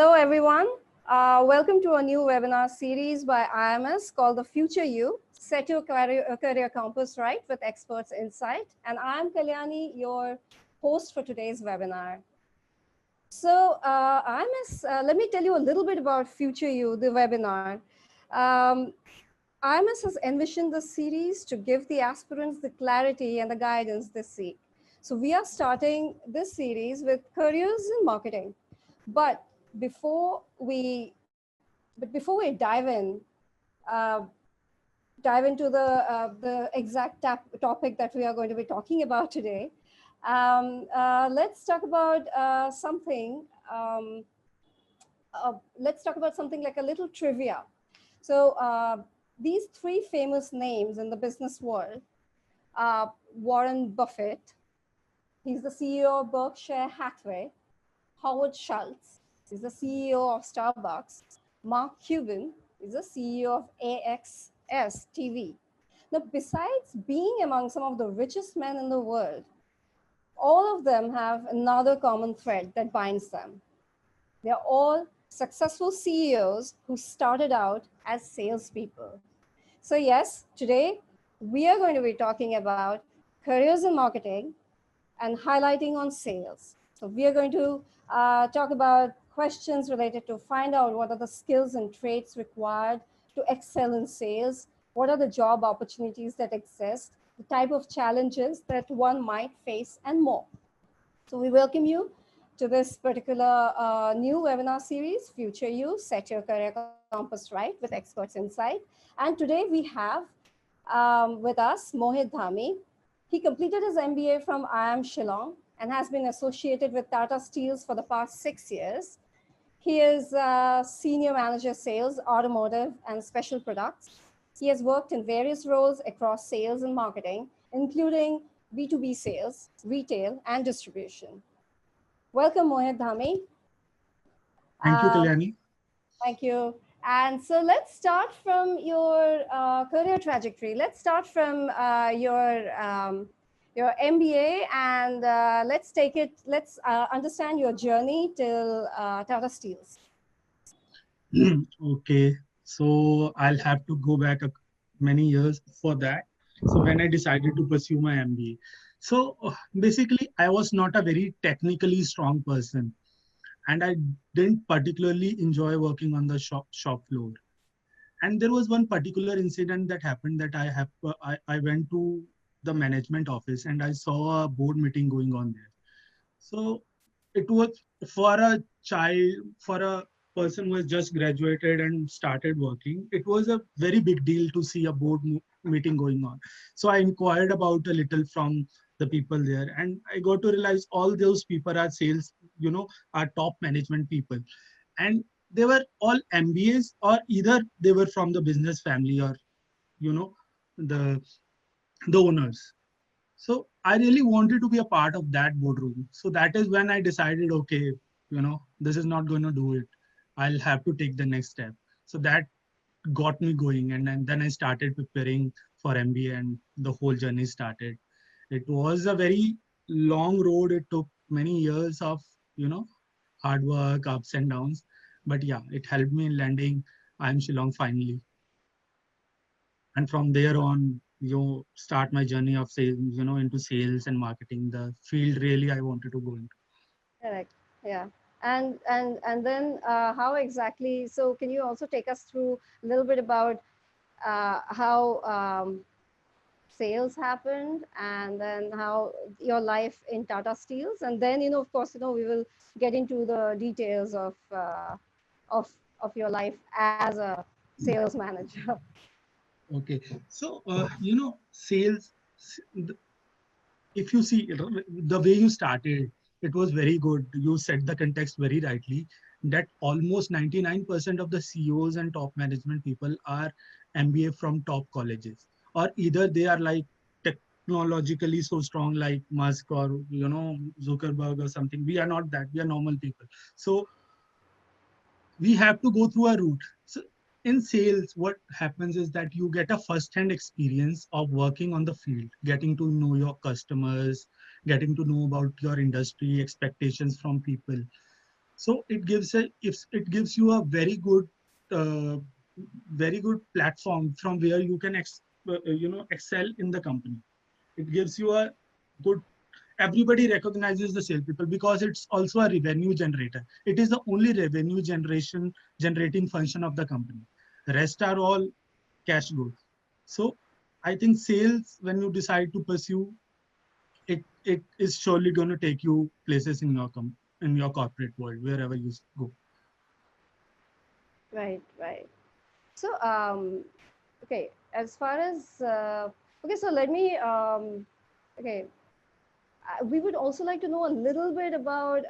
Hello, everyone. Welcome to a new webinar series by IMS called The Future You, Set Your Career Compass Right with Experts Insight. And I'm Kalyani, your host for today's webinar. So IMS, let me tell you a little bit about Future You, the webinar. IMS has envisioned this series to give the aspirants the clarity and the guidance they seek. So we are starting this series with careers in marketing. But before we uh, dive into the exact topic that we are going to be talking about today, let's talk about something. Let's talk about something like a little trivia. So these three famous names in the business world: Warren Buffett, he's the CEO of Berkshire Hathaway; Howard Schultz is the CEO of Starbucks; Mark Cuban is the CEO of AXS TV. Now, besides being among some of the richest men in the world, all of them have another common thread that binds them. They're all successful CEOs who started out as salespeople. So yes, today we are going to be talking about careers in marketing and highlighting on sales. So we are going to talk about questions related to find out what are the skills and traits required to excel in sales, what are the job opportunities that exist, the type of challenges that one might face, and more. So we welcome you to this particular new webinar series, Future You, Set Your Career Compass Right with Experts Insight. And today we have with us Mohit Dhami. He completed his MBA from IIM Shillong and has been associated with Tata Steels for the past 6 years. He is Senior Manager Sales, Automotive and Special Products. He has worked in various roles across sales and marketing, including B2B sales, retail, and distribution. Welcome, Mohit Dhami. Thank you, Kalyani. Thank you. And so let's start from your career trajectory. Let's start from your MBA, and let's understand your journey till Tata Steels. Okay, so I'll have to go back many years for that. So when I decided to pursue my MBA, so basically I was not a very technically strong person, and I didn't particularly enjoy working on the shop floor. And there was one particular incident that happened that I went to the management office and I saw a board meeting going on there. So it was for a child, for a person who has just graduated and started working, it was a very big deal to see a board meeting going on. So I inquired about a little from the people there, and I got to realize all those people are sales, are top management people. And they were all MBAs, or either they were from the business family, or, the owners. So I really wanted to be a part of that boardroom. So that is when I decided, okay, this is not going to do it. I'll have to take the next step. So that got me going. And then I started preparing for MBA, and the whole journey started. It was a very long road. It took many years of, hard work, ups and downs. But yeah, it helped me in landing IIM Shillong finally. And from there on, start my journey of sales, into sales and marketing, the field really I wanted to go into. Correct. Yeah. And then how exactly? So can you also take us through a little bit about how sales happened, and then how your life in Tata Steels, and then of course we will get into the details of of your life as a sales manager. Okay, so sales. If you see, the way you started, it was very good. You set the context very rightly. That almost 99% of the CEOs and top management people are MBA from top colleges, or either they are like technologically so strong like Musk or Zuckerberg or something. We are not that. We are normal people. So we have to go through a route. So in sales, what happens is that you get a first-hand experience of working on the field, getting to know your customers, getting to know about your industry, expectations from people. So it gives you a uh, very good platform from where you can excel in the company. It gives you a good, everybody recognizes the salespeople because it's also a revenue generator. It is the only revenue generating function of the company. The rest are all cash goods. So I think sales, when you decide to pursue it is surely going to take you places in in your corporate world, wherever you go. Right, right. So, okay, as far as, okay, so let me, okay, we would also like to know a little bit about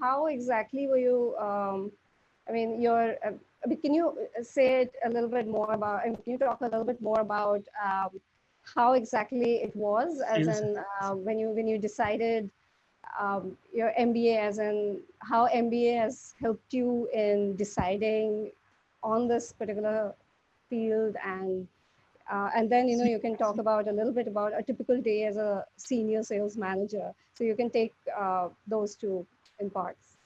how exactly were you, I mean, I mean, can you say it a little bit more about, and can you talk a little bit more about how exactly it was, as Sales. in when you decided your MBA, as in how MBA has helped you in deciding on this particular field, and then See, you can talk about a little bit about a typical day as a senior sales manager. So you can take those two in parts.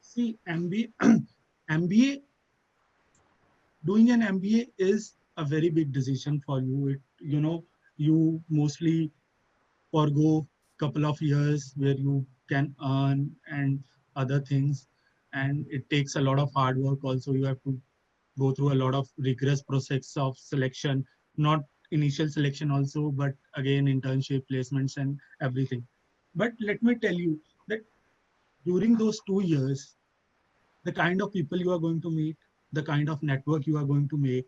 see, MBA, MBA, doing an MBA is a very big decision for you. You mostly forgo couple of years where you can earn and other things, and it takes a lot of hard work. Also, you have to go through a lot of rigorous process of selection, not initial selection also, but again internship placements and everything. But let me tell you that during those 2 years, the kind of people you are going to meet, the kind of network you are going to make,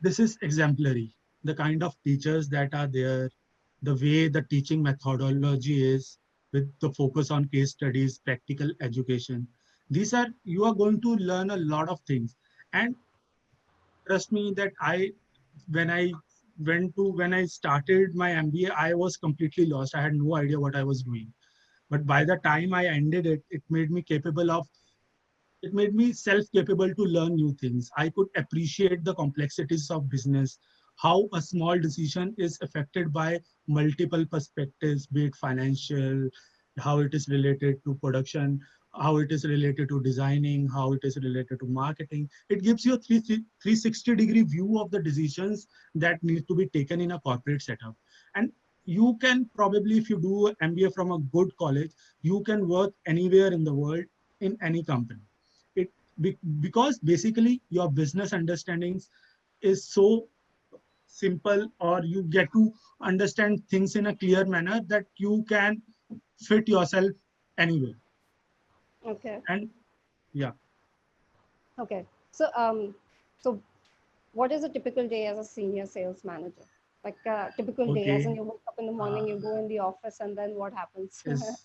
this is exemplary. The kind of teachers that are there, the way the teaching methodology is, with the focus on case studies, practical education, these are, you are going to learn a lot of things. And trust me that when I when I started my MBA, I was completely lost. I had no idea what I was doing. But by the time I ended it, it made me self-capable to learn new things. I could appreciate the complexities of business, how a small decision is affected by multiple perspectives, be it financial, how it is related to production, how it is related to designing, how it is related to marketing. It gives you a 360-degree view of the decisions that need to be taken in a corporate setup. And you can probably, if you do MBA from a good college, you can work anywhere in the world in any company. It because basically your business understandings is so simple, or you get to understand things in a clear manner that you can fit yourself anywhere. Okay. And yeah, Okay. So, so what is a typical day as a senior sales manager? Like a typical day, as in okay, you wake up in the uh, morning, you go in the office, and then what happens? is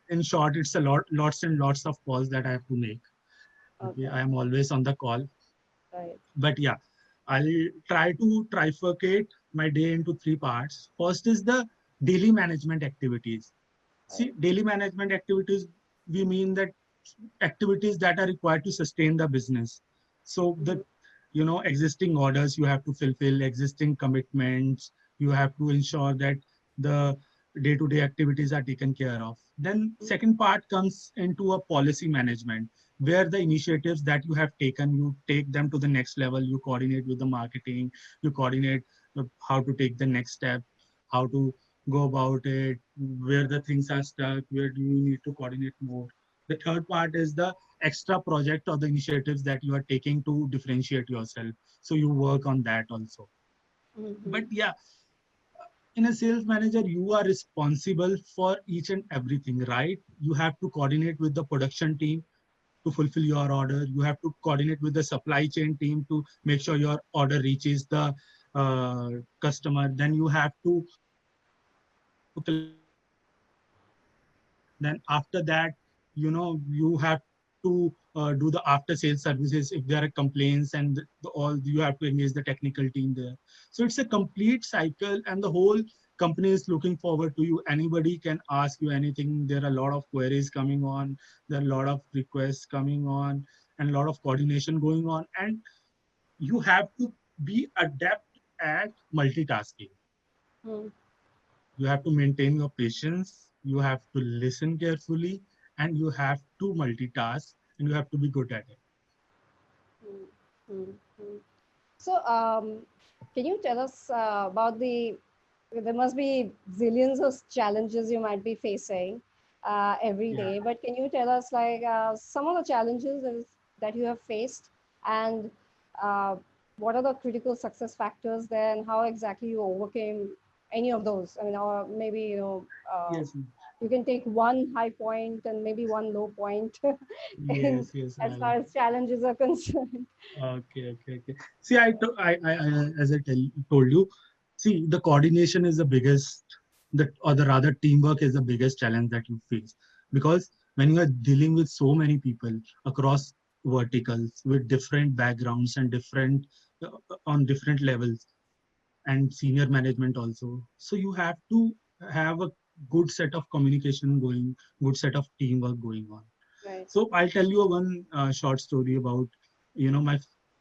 in short, it's lots and lots of calls that I have to make. Okay, Okay. I am always on the call. Right. But yeah, I'll try to trifurcate my day into three parts. First is the daily management activities. See, Right. daily management activities, we mean that activities that are required to sustain the business. So Mm-hmm. existing orders you have to fulfill, existing commitments, you have to ensure that the day-to-day activities are taken care of. Then second part comes into a policy management, where the initiatives that you have taken, you take them to the next level, you coordinate with the marketing, you coordinate how to take the next step, how to go about it, where the things are stuck, where do you need to coordinate more. The third part is the extra project or the initiatives that you are taking to differentiate yourself. So you work on that also. Mm-hmm. But yeah, in a sales manager, you are responsible for each and everything, right? You have to coordinate with the production team to fulfill your order. You have to coordinate with the supply chain team to make sure your order reaches the customer. Then you have to collect the orders. Then after that, you have to do the after sales services if there are complaints, and all you have to engage the technical team there. So it's a complete cycle, and the whole company is looking forward to you. Anybody can ask you anything. There are a lot of queries coming on, there are a lot of requests coming on, and a lot of coordination going on, and you have to be adept at multitasking. Mm-hmm. You have to maintain your patience, you have to listen carefully, and you have to multitask, and you have to be good at it. Mm, mm, mm. So, can you tell us about there must be zillions of challenges you might be facing every Yeah. day, but can you tell us like some of the challenges that you have faced, and uh, what are the critical success factors there, and how exactly you overcame any of those? I mean, or maybe, Yes. you can take one high point and maybe one low point in, Yes. Yes. as far as challenges are concerned. Okay, okay, okay. See, as told you, see, the coordination is the biggest, or the rather teamwork is the biggest challenge that you face, because when you are dealing with so many people across verticals with different backgrounds and on different levels, and senior management also, so you have to have a good set of communication going, good set of teamwork going on. Right. So I'll tell you one short story about,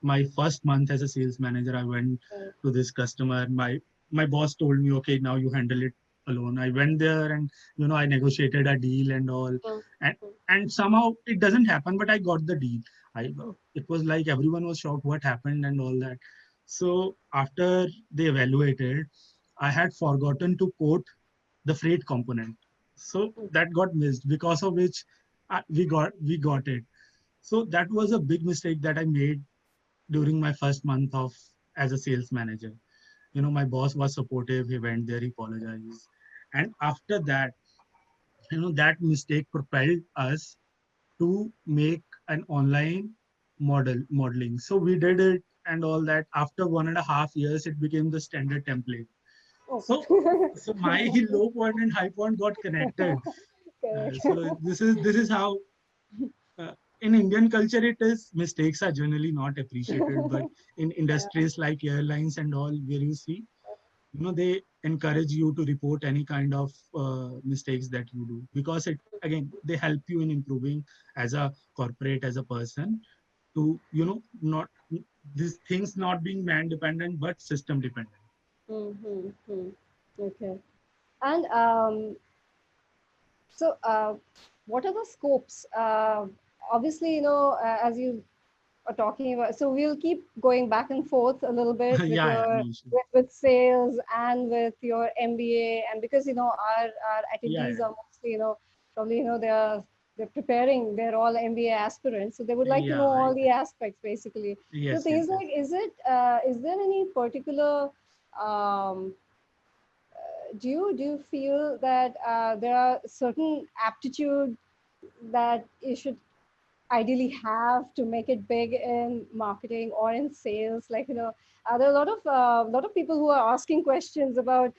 my first month as a sales manager. I went Right. to this customer. My boss told me, okay, now you handle it alone. I went there, and I negotiated a deal and all, Mm, and mm, and somehow it doesn't happen, but I got the deal. I mm. It was like everyone was shocked what happened and all that. So after they evaluated, I had forgotten to quote the freight component. So Mm. that got missed, because of which we got it. So that was a big mistake that I made during my first month of as a sales manager. My boss was supportive. He went there, he apologized, and after that, that mistake propelled us to make an online modeling. So we did it and all that. After 1.5 years, it became the standard template. Oh. So so my low point and high point got connected. Correct. So this is how, in Indian culture it is, mistakes are generally not appreciated, but in Yeah. industries like airlines and all, where you see, they encourage you to report any kind of mistakes that you do, because it again they help you in improving as a corporate, as a person, to not these things not being man dependent but system dependent. Mm-hmm. Okay. And so, what are the scopes? Obviously, as you are talking about, so we'll keep going back and forth a little bit with Yeah, your no issue. with sales and with your MBA, and because our Yeah, attendees are mostly probably they're preparing, they're all MBA aspirants, so they would like to yeah, know all the aspects basically. So yes, yes, things yes. like, is there any particular um, do you feel that there are certain aptitude that you should ideally have to make it big in marketing or in sales? Like, there are a lot of people who are asking questions about,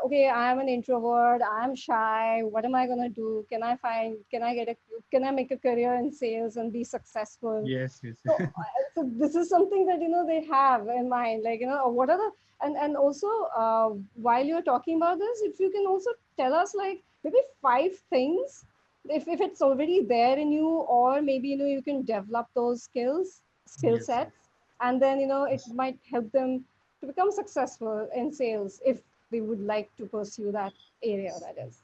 okay, I'm an introvert, I'm shy, what am I going to do? Can I make a career in sales and be successful? Yes, yes. So this is something that they have in mind, like, what are the, and also, while you're talking about this, if you can also tell us like maybe 5 things, if it's already there in you, or maybe you can develop those skill Yes, sets, yes, and then it yes. might help them to become successful in sales if they would like to pursue that area, that is.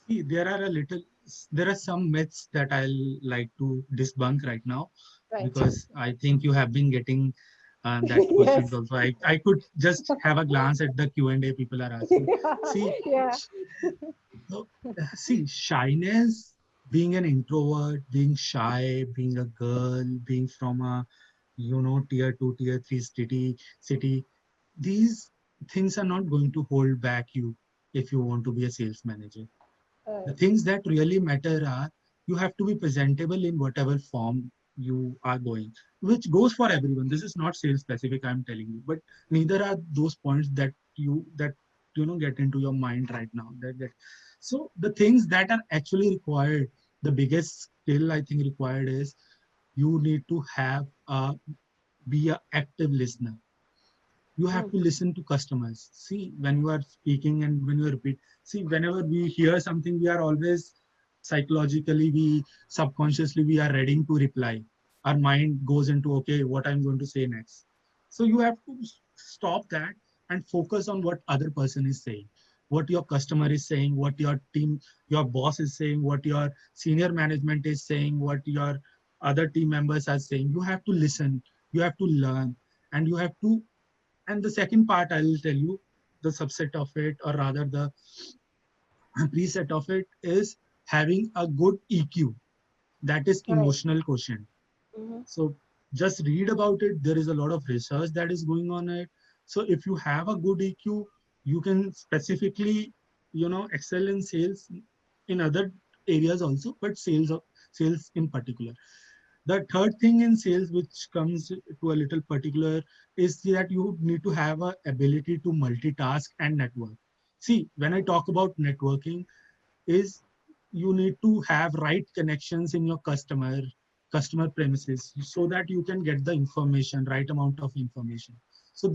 See, there are some myths that I'll like to debunk right now, Right. because I think you have been getting that questions Yes. also. I could just have a glance at the Q&A people are asking. See, Yeah. so, shyness, being an introvert, being shy, being a girl, being from a, tier two, tier three city, these things are not going to hold back you if you want to be a sales manager. The uh, things that really matter are, you have to be presentable in whatever form you are going, which goes for everyone. This is not sales specific, I'm telling you, but neither are those points that get into your mind right now. So the things that are actually required, the biggest skill I think required is, you need to be a active listener. You have mm, to listen to customers. See, when you are speaking and when you repeat, see, whenever we hear something, we are always psychologically, we subconsciously, we are ready to reply. Our mind goes into, okay, what I'm going to say next. So you have to stop that and focus on what other person is saying. what your customer is saying, what your team, your boss is saying, what your senior management is saying, what your other team members are saying. You have to listen, you have to learn, and you have to. And the second part, I will tell you, the subset of it, or rather the preset of it, is having a good EQ, that is Right. emotional quotient. Mm-hmm. So just read about it. There is a lot of research that is going on it. So if you have a good EQ, you can specifically, excel in sales, in other areas also, but sales in particular. The third thing in sales, which comes to a little particular, is that you need to have a ability to multitask and network. See, when I talk about networking, is you need to have right connections in your customer premises, so that you can get the information, right amount of information. So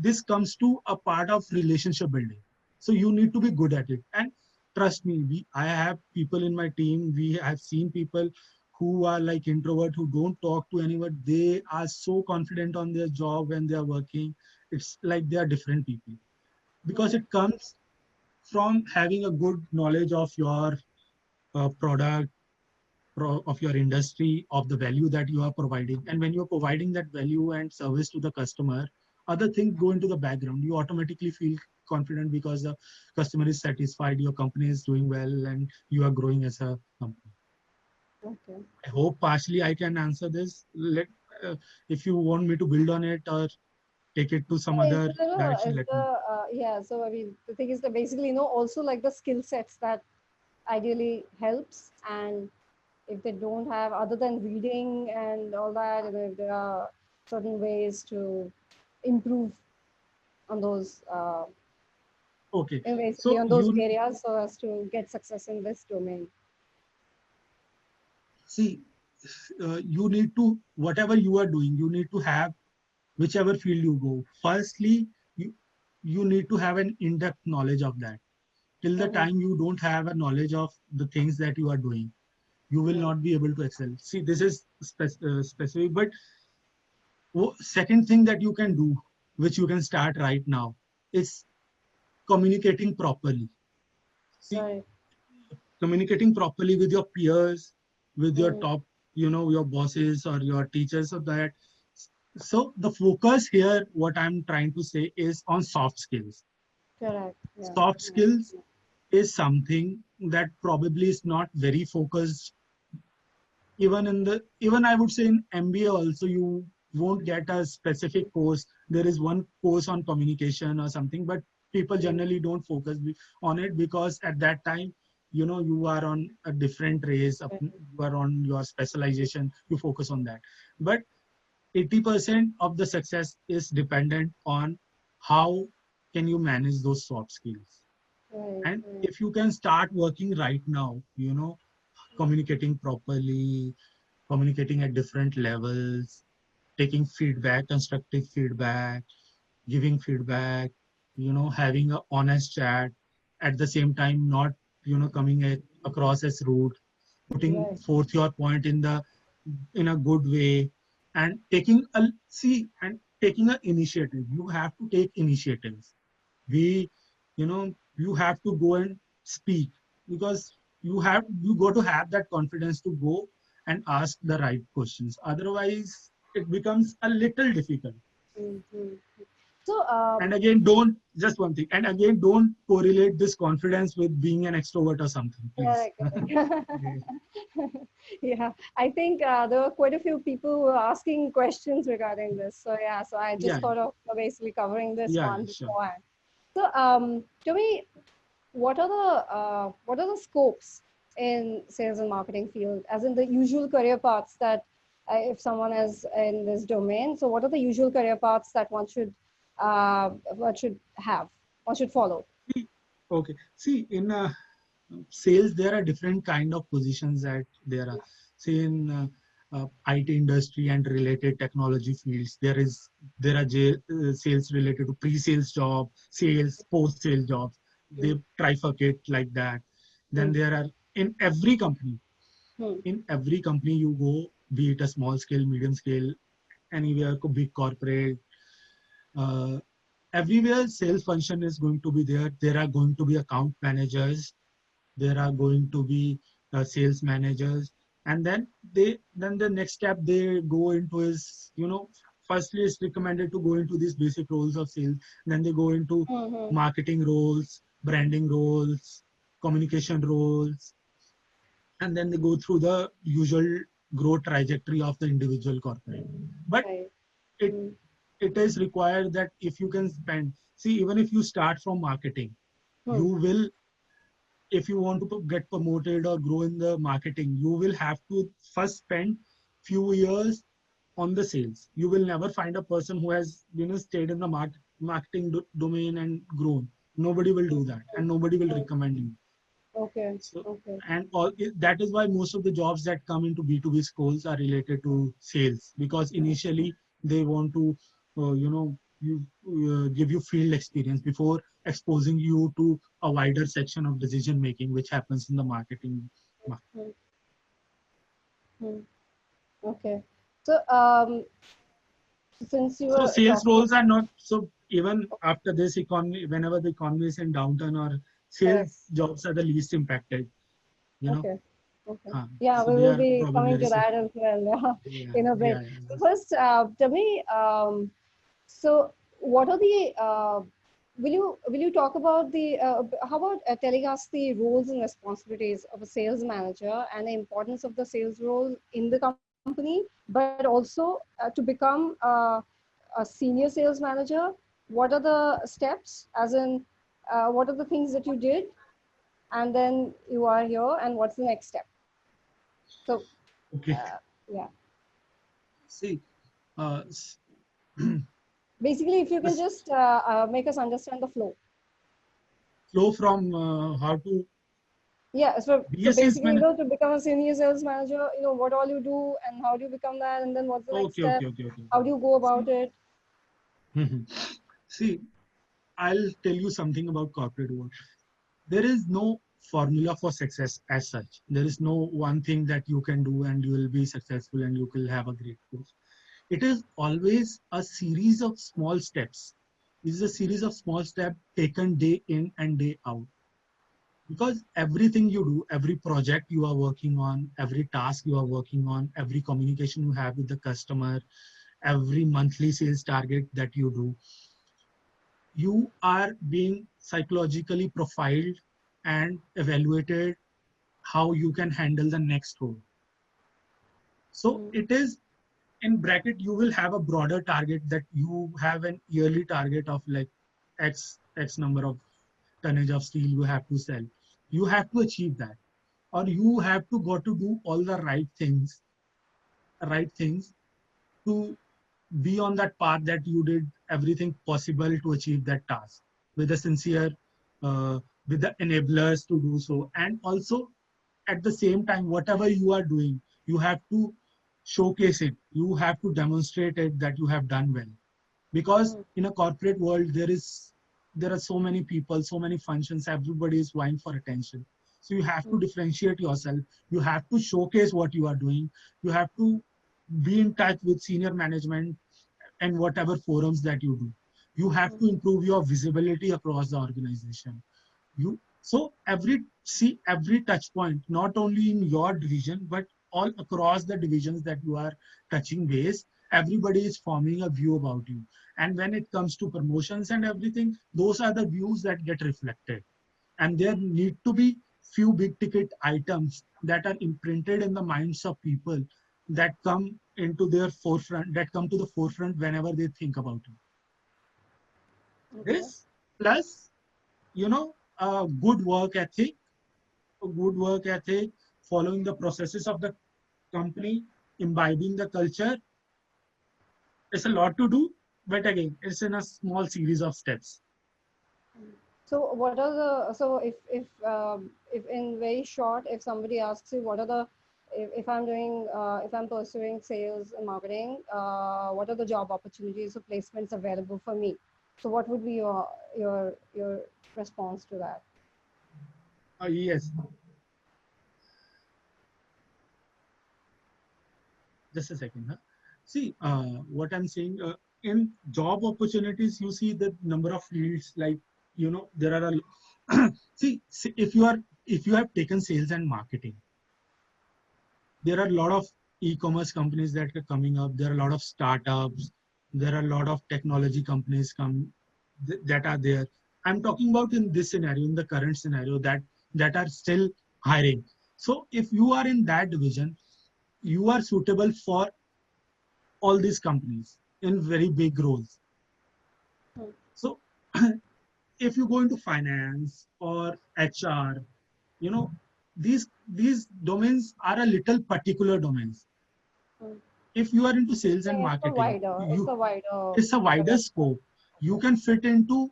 this comes to a part of relationship building. So you need to be good at it. And trust me, I have people in my team, we have seen people who are like introvert, who don't talk to anyone. They are so confident on their job when they are working. It's like they are different people, because Right. it comes from having a good knowledge of your product, of your industry, of the value that you are providing. And when you're providing that value and service to the customer, other things go into the background. You automatically feel confident because the customer is satisfied, your company is doing well, and you are growing as a company. Okay. I hope partially I can answer this. If you want me to build on it or take it to some Is other the little, direction, is let the me. yeah. So I mean, the thing is that basically, also like the skill sets that ideally helps, and if they don't have, other than reading and all that, if there are certain ways to improve on those, Okay, basically so on those you areas, so as to get success in this domain. see, you need to, whatever you are doing, you need to have, whichever field you go, firstly, you you need to have an in-depth knowledge of that. Till the Mm-hmm. time you don't have a knowledge of the things that you are doing, you will Right. not be able to excel. See, this is specific, but second thing that you can do, which you can start right now, is communicating properly. See, Right. communicating properly with your peers, with your Mm. top, your bosses or your teachers of that. So the focus here, what I'm trying to say, is on soft skills. Correct. Yeah. Soft Yeah. skills is something that probably is not very focused. Even I would say in MBA also, you won't get a specific course. There is one course on communication or something, but people Mm. generally don't focus on it, because at that time, you are on a different race, you are on your specialization, you focus on that. But 80% of the success is dependent on how can you manage those soft skills. Right. And Right. if you can start working right now, communicating properly, communicating at different levels, taking feedback, constructive feedback, giving feedback, having a honest chat, at the same time not, coming across as rude, putting Right. forth your point in a good way, and taking an initiative. You have to take initiatives. We, you have to go and speak, because you got to have that confidence to go and ask the right questions. Otherwise, it becomes a little difficult. Mm-hmm. So, And again, don't just one thing. And again, don't correlate this confidence with being an extrovert or something, please. correct, correct. Yeah, I think there were quite a few people who were asking questions regarding this. So yeah, so I just Yeah, thought of basically covering this yeah, one sure. beforehand. So, tell me, what are the scopes in sales and marketing field, as in the usual career paths that if someone is in this domain, so what are the usual career paths that one should have, one should follow? Okay. See, in sales, there are different kind of positions that there are. Say in IT industry and related technology fields, there are sales related to pre-sales job, sales, post-sales jobs. They Mm, trifurcate like that. Then mm, there are in every company. mm, In every company you go, be it a small scale, medium scale, anywhere, big corporate. everywhere sales function is going to be there. There are going to be account managers, there are going to be sales managers, and then the next step they go into is, firstly it's recommended to go into these basic roles of sales. Then they go into Mm-hmm. marketing roles, branding roles, communication roles, and then they go through the usual growth trajectory of the individual corporate. But Right. it it is required that if you can spend, see, even if you start from marketing, you Mm-hmm. will, if you want to get promoted or grow in the marketing, you will have to first spend few years on the sales. You will never find a person who has stayed in the marketing domain and grown. Nobody will do that, and nobody will recommend you. Okay. So, Okay. and that is why most of the jobs that come into B2B schools are related to sales, because initially they want to, give you field experience before exposing you to a wider section of decision making, which happens in the marketing. Mm-hmm. Okay. So, since you So were sales talking, roles are not so, even after this economy, whenever the economy is in downturn, or correct. sales jobs are the least impacted, you know. Okay. Okay. Yeah, So we they will are be probably coming to received. that as well, yeah, Yeah, in a yeah, bit. So yeah. first, tell me, so what are the, will you talk about the, how about telling us the roles and responsibilities of a sales manager and the importance of the sales role in the company, but also to become a senior sales manager? What are the steps, as in, what are the things that you did, and then you are here, and what's the next step? So, Okay. yeah, See, uh, s- basically, if you can this just make us understand the flow. flow from how to Yeah, so be a basically, salesman. to become a senior sales manager, what all you do and how do you become that, and then what's the next Okay, step? okay, okay, okay. How do you go about See, it? see, I'll tell you something about corporate world. There is no formula for success as such. There is no one thing that you can do and you will be successful and you will have a great growth. It is always a series of small steps. It is a series of small steps taken day in and day out. Because everything you do, every project you are working on, every task you are working on, every communication you have with the customer, every monthly sales target that you do, you are being psychologically profiled and evaluated how you can handle the next role. So Mm, it is, in bracket, you will have a broader target, that you have an yearly target of like x number of tonnage of steel you have to sell. You have to achieve that, or you have to go to do all the right things to be on that path, that you did everything possible to achieve that task with a sincere, uh, with the enablers to do so. And also at the same time, whatever you are doing, you have to showcase it. You have to demonstrate it that you have done well. Because mm, in a corporate world, there are so many people, so many functions, everybody is vying for attention. So you have to mm, differentiate yourself. You have to showcase what you are doing. You have to be in touch with senior management and whatever forums that you do. You have to mm, improve your visibility across the organization. You so every touch point, not only in your division but all across the divisions that you are touching base, everybody is forming a view about you. And when it comes to promotions and everything, those are the views that get reflected. And there need to be few big ticket items that are imprinted in the minds of people, that come to the forefront whenever they think about you. okay. This plus, a good work ethic, following the processes of the company, imbibing the culture. It's a lot to do, but again, it's in a small series of steps. So what are the, so if in very short, if somebody asks you what are the, if I'm doing, if I'm pursuing sales and marketing, what are the job opportunities or placements available for me? So what would be your response to that? Yes, just a second. Huh? See, what I'm saying. in job opportunities, you see the number of fields, like, there are a if you have taken sales and marketing, there are a lot of e-commerce companies that are coming up. There are a lot of startups. There are a lot of technology companies that are there. I'm talking about in this scenario, in the current scenario, that are still hiring. So if you are in that division, you are suitable for all these companies in very big roles. So if you go into finance or HR, you know, these domains are a little particular domains. If you are into sales and It's a marketing, wider, it's a wider it's a wider diversity. scope. You can fit into.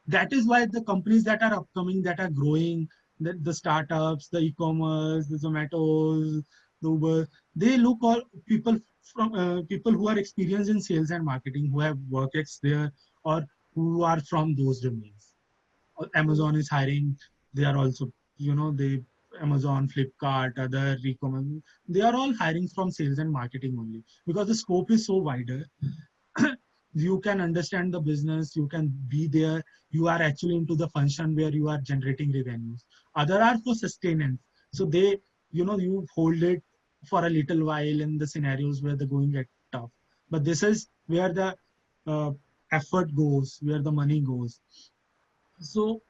That is why the companies that are upcoming, that are growing, the startups, the e-commerce, the Zomatos, the Uber, they look all people from people who are experienced in sales and marketing, who have work ex there, or who are from those domains. Amazon is hiring. They are also, they Amazon, Flipkart, other e-commerce. They are all hiring from sales and marketing only, because the scope is so wider. You can understand the business, you can be there, you are actually into the function where you are generating revenues. Other are for sustenance, so they, you hold it for a little while in the scenarios where the going get tough. But this is where the uh, effort goes, where the money goes. So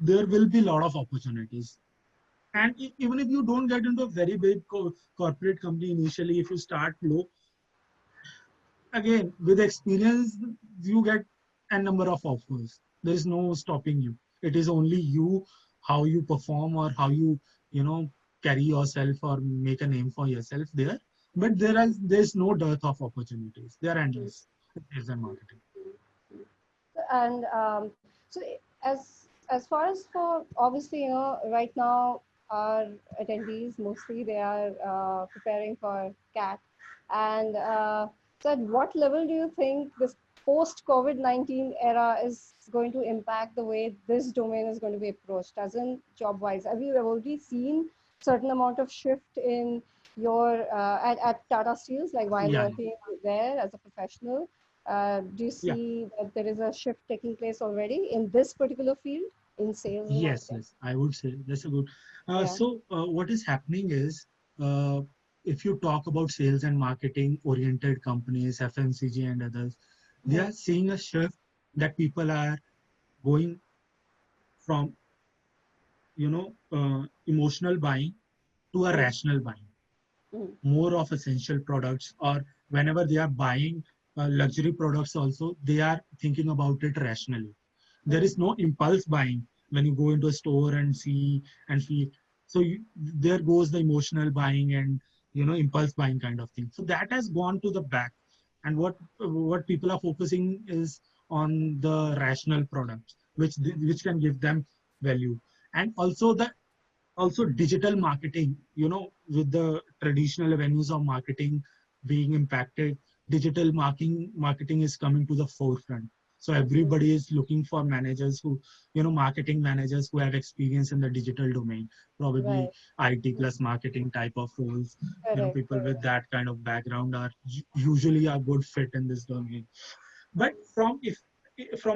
there will be a lot of opportunities. And even if you don't get into a very big corporate company initially, if you start low, again, with experience, you get a number of offers. There is no stopping you. It is only you, how you perform, or how you know carry yourself or make a name for yourself there. But there's no dearth of opportunities. They are endless. Sales and marketing. And so as far as for obviously, right now our attendees mostly they are preparing for CAT, and so at what level do you think this post COVID-19 era is going to impact the way this domain is going to be approached, as in job wise? Have you already seen certain amount of shift in your at Tata Steels, like while Yeah, working there as a professional? Do you yeah. see that there is a shift taking place already in this particular field in sales and Yes, marketing? yes, I would say that's a good. Yeah. So what is happening is, uh, if you talk about sales and marketing oriented companies, FMCG and others, they Mhm. are seeing a shift, that people are going from, emotional buying to a Mm, rational buying, mm, more of essential products, or whenever they are buying luxury products also, they are thinking about it rationally. There mm, is no impulse buying when you go into a store and see and feel. So there goes the emotional buying and, impulse buying kind of thing. So that has gone to the back. And what people are focusing is on the rational products, which can give them value. And also digital marketing, with the traditional avenues of marketing being impacted, digital marketing is coming to the forefront. So mm. everybody is looking for managers who, marketing managers who have experience in the digital domain, probably Right. IT plus marketing type of roles. Correct. People with Correct. that kind of background are usually a good fit in this domain. But from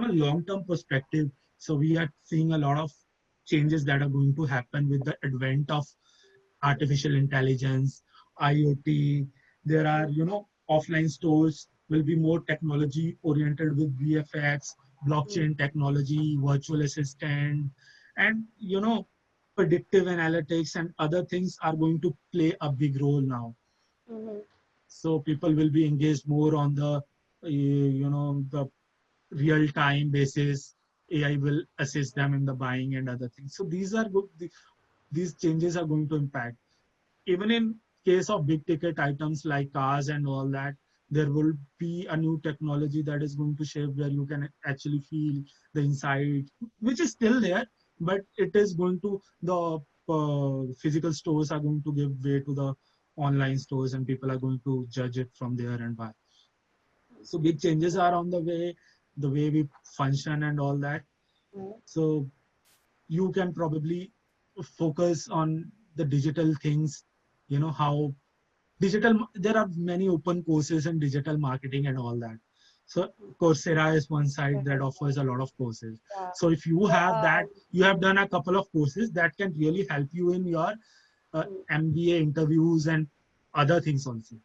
a long term perspective, so we are seeing a lot of changes that are going to happen with the advent of artificial intelligence, IoT. There are, offline stores will be more technology oriented with VFX, Mm, blockchain technology, virtual assistant, and, predictive analytics and other things are going to play a big role now. mhm. So people will be engaged more on the real time basis. AI will assist them in the buying and other things. So these are good. These changes are going to impact. Even in case of big ticket items like cars and all that, there will be a new technology that is going to shape, where you can actually feel the inside, which is still there, but it is going to, the physical stores are going to give way to the online stores, and people are going to judge it from there and buy. So big changes are on the way we function and all that. Mm, So you can probably focus on the digital things, how there are many open courses in digital marketing and all that. So Coursera is one site that offers a lot of courses. Yeah. So if you have that, Um, you have done a couple of courses that can really help you in your MBA interviews and other things also.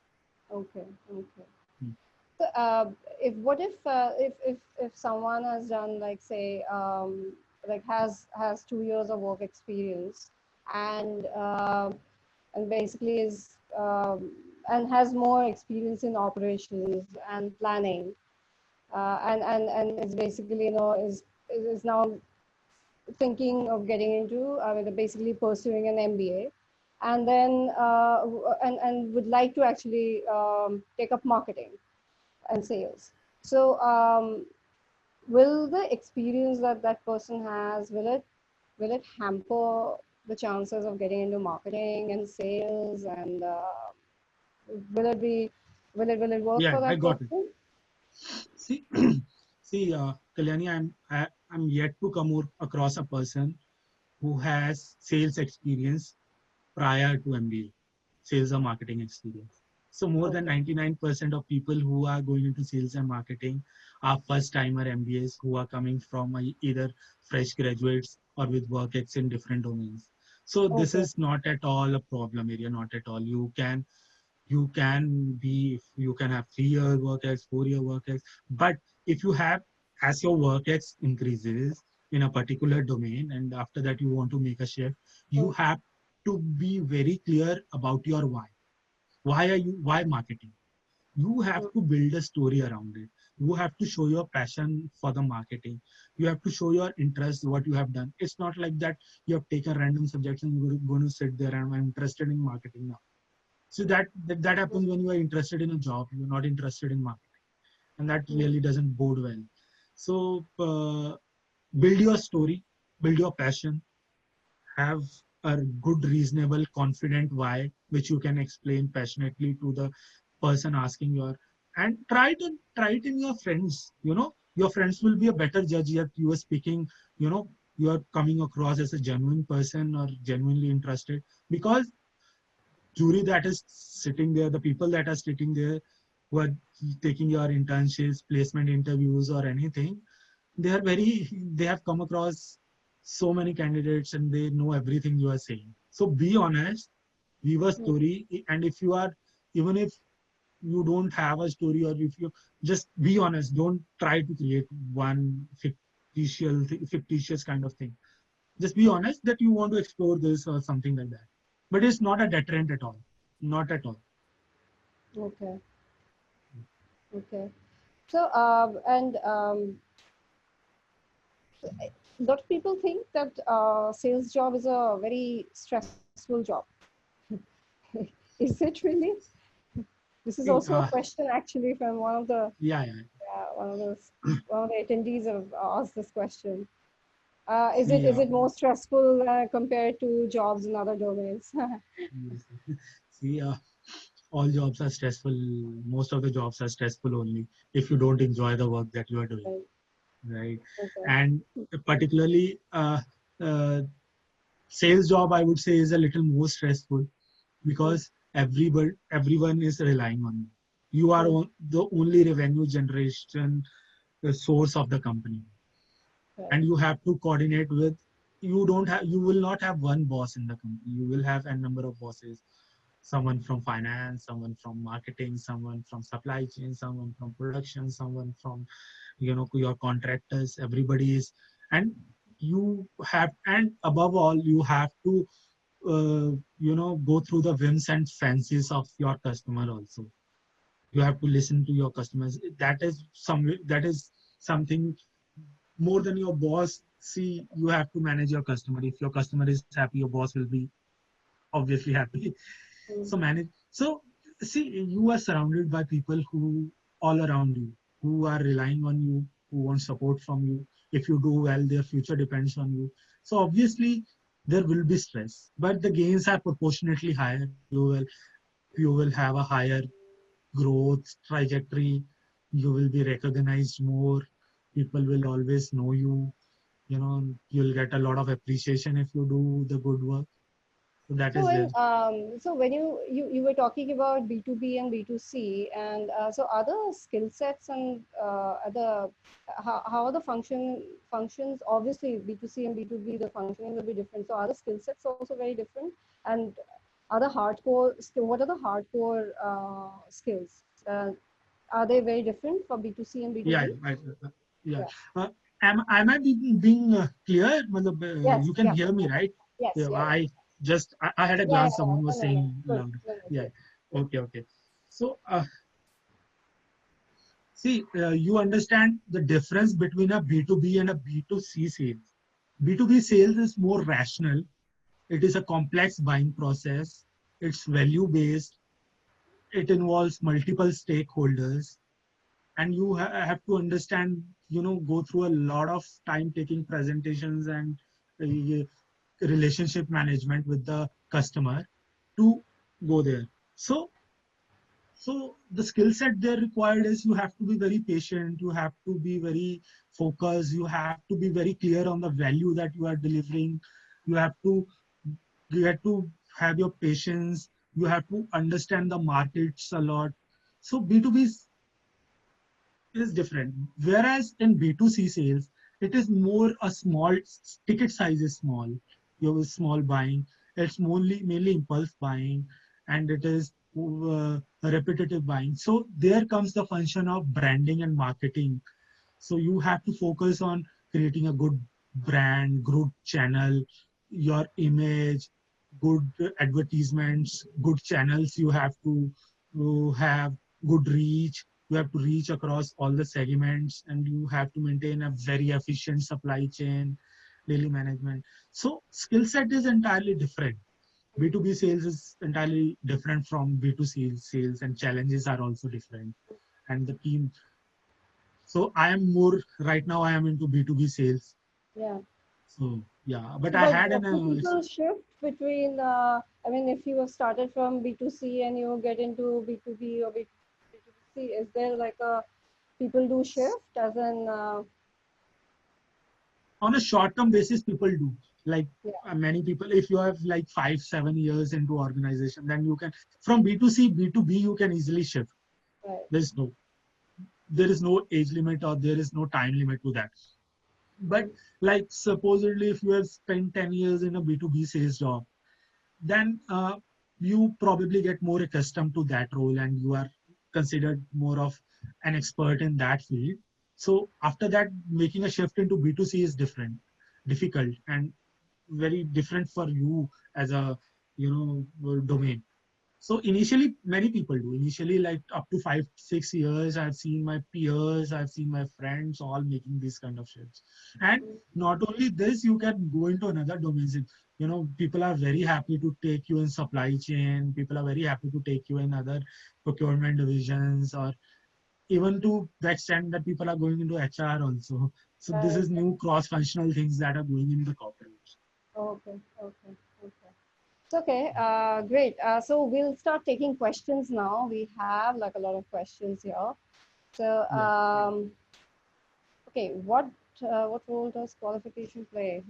okay. Okay. Hmm. So, if what if someone has done, like, say, like, has 2 years of work experience, and basically is and has more experience in operations and planning, and is basically, is now thinking of getting into, basically pursuing an MBA, and then and would like to actually take up marketing and sales. So, will the experience that that person has, will it hamper the chances of getting into marketing and sales, and will it be will it work Yeah, for I that got it. person? See, Kalyani, I'm yet to come across a person who has sales experience prior to MBA, sales or marketing experience. So more than Okay. 99% of people who are going into sales and marketing are first timer MBAs who are coming from either fresh graduates or with work ex in different domains. So this Okay. is not at all a problem area, not at all. You can have 3 year work ex, 4 year work ex, but if you have, as your work ex increases in a particular domain and after that you want to make a shift, you Mm, have to be very clear about your why marketing. You have mm, to build a story around it. You have to show your passion for the marketing. You have to show your interest, what you have done. It's not like that you have taken random subjects and you're going to sit there and I'm interested in marketing now. So that mm, happens when you are interested in a job, you're not interested in marketing, and that mm, really doesn't bode well. So build your story, build your passion, have a good, reasonable, confident why, which you can explain passionately to the person asking your, and try it in your friends. Your friends will be a better judge that you are speaking. You are coming across as a genuine person or genuinely interested, because jury that is sitting there, the people that are sitting there who are taking your internships, placement interviews, or anything, they have come across so many candidates and they know everything you are saying. So be honest, leave a mm, story, and if you are, even if you don't have a story, or if you just be honest, don't try to create one fictitious kind of thing. Just be honest that you want to explore this or something like that. But it's not a deterrent at all. Not at all. okay. Okay. So, and a lot of people think that sales job is a very stressful job. Is it really? This is See, also a question actually from yeah, yeah. one of those one of the attendees have asked this question. Is it See, is it more stressful compared to jobs in other domains? see, all jobs are stressful. Most of the jobs are stressful only if you don't enjoy the work that you are doing, Right. right? Okay. And particularly, uh, sales job, I would say, is a little more stressful Mm, because everyone is relying on you. You are mm, the only revenue generation source of the company, right. and you have to coordinate with. You will not have one boss in the company. You will have a number of bosses, someone from finance, someone from marketing, someone from supply chain, someone from production, someone from your contractors. Everybody is, and and above all, you have to go through the whims and fancies of your customer also. You have to listen to your customers. That is something more than your boss. See, you have to manage your customer. If your customer is happy, your boss will be obviously happy. Mm, So see, you are surrounded by people who all around you, who are relying on you, who want support from you. If you do well, their future depends on you. So obviously there will be stress, but the gains are proportionately higher. You will have a higher growth trajectory. You will be recognized more. People will always know you. You'll get a lot of appreciation if you do the good work. So that So is there. when you were talking about B2B and B2C, and so other skill sets and other how are the functions? Obviously, B2C and B2B, the functioning will be different. So are the skill sets also very different? And other hardcore skill? What are the hardcore skills? Are they very different for B2C and Yeah, B2B? yeah. Yeah. Uh, am I being clear? Matlab, Yes. you can Yeah. hear me, right? Yes. Yeah, Yeah. Yeah. I had a Yeah. glance. Yeah. Someone was No. No. No. saying Good. loud. No. No. Yeah. Good. Good. Okay. Okay. So see, you understand the difference between a B2B and a B2C sales. B2B sales is more rational. It is a complex buying process. It's value based. It involves multiple stakeholders, and you have to understand, go through a lot of time taking presentations and uh, relationship management with the customer to go there. So the skill set there required is you have to be very patient, you have to be very focused, you have to be very clear on the value that you are delivering, you have to have your patience, you have to understand the markets a lot. So B2B is different. Whereas in B2C sales, it is more a small ticket size is small. You have a small buying. It's mainly impulse buying, and it is repetitive buying. So there comes the function of branding and marketing. So you have to focus on creating a good brand, good channel, your image, good advertisements, good channels. You have to have good reach. You have to reach across all the segments, and you have to maintain a very efficient supply chain, daily management. So skill set is entirely different. B2B sales is entirely different from B2C sales, and challenges are also different. And the team, so I am more right now. I am into B2B sales. Yeah. So yeah, but So, I but had do an people shift between, I mean, if you have started from B2C and you get into B2B or B2C, is there like a, people do shift as in, on a short-term basis. People do like yeah, many people. If you have like 5 7 years into organization, then you can from B2C B2B you can easily shift. right. There's no there is no age limit or there is no time limit to that. But Mm, like supposedly if you have spent 10 years in a B2B sales job, then you probably get more accustomed to that role and you are considered more of an expert in that field. So after that, making a shift into B2C is difficult, and very different for you as a domain. So initially, many people do. Initially, like up to 5 6 years, I've seen my peers, I've seen my friends all making these kind of shifts. And mm, not only this, you can go into another domains. People are very happy to take you in supply chain. People are very happy to take you in other procurement divisions, or even to the extent that people are going into HR also. So this right. is new cross-functional things that are going in the corporate. Okay. Okay. Okay. It's okay. Great. So we'll start taking questions now. We have like a lot of questions here. So, Yeah. okay, what role does qualification play?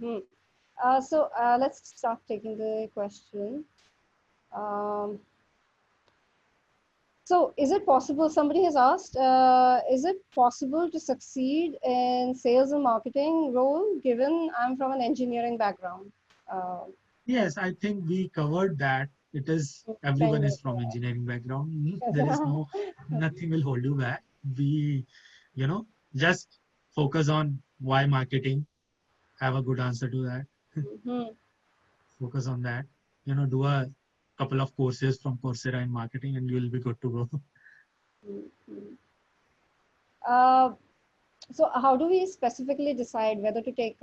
Let's start taking the question. Um, so, is it possible? Somebody has asked, is it possible to succeed in sales and marketing role given I'm from an engineering background? Uh, Yes, I think we covered that. It is everyone kind is of. from engineering background. There is Yeah. nothing will hold you back. We, just focus on why marketing. Have a good answer to that. Mhm. Focus on that. Do a couple of courses from Coursera in marketing, and you'll be good to go. Mhm. Uh, So how do we specifically decide whether to take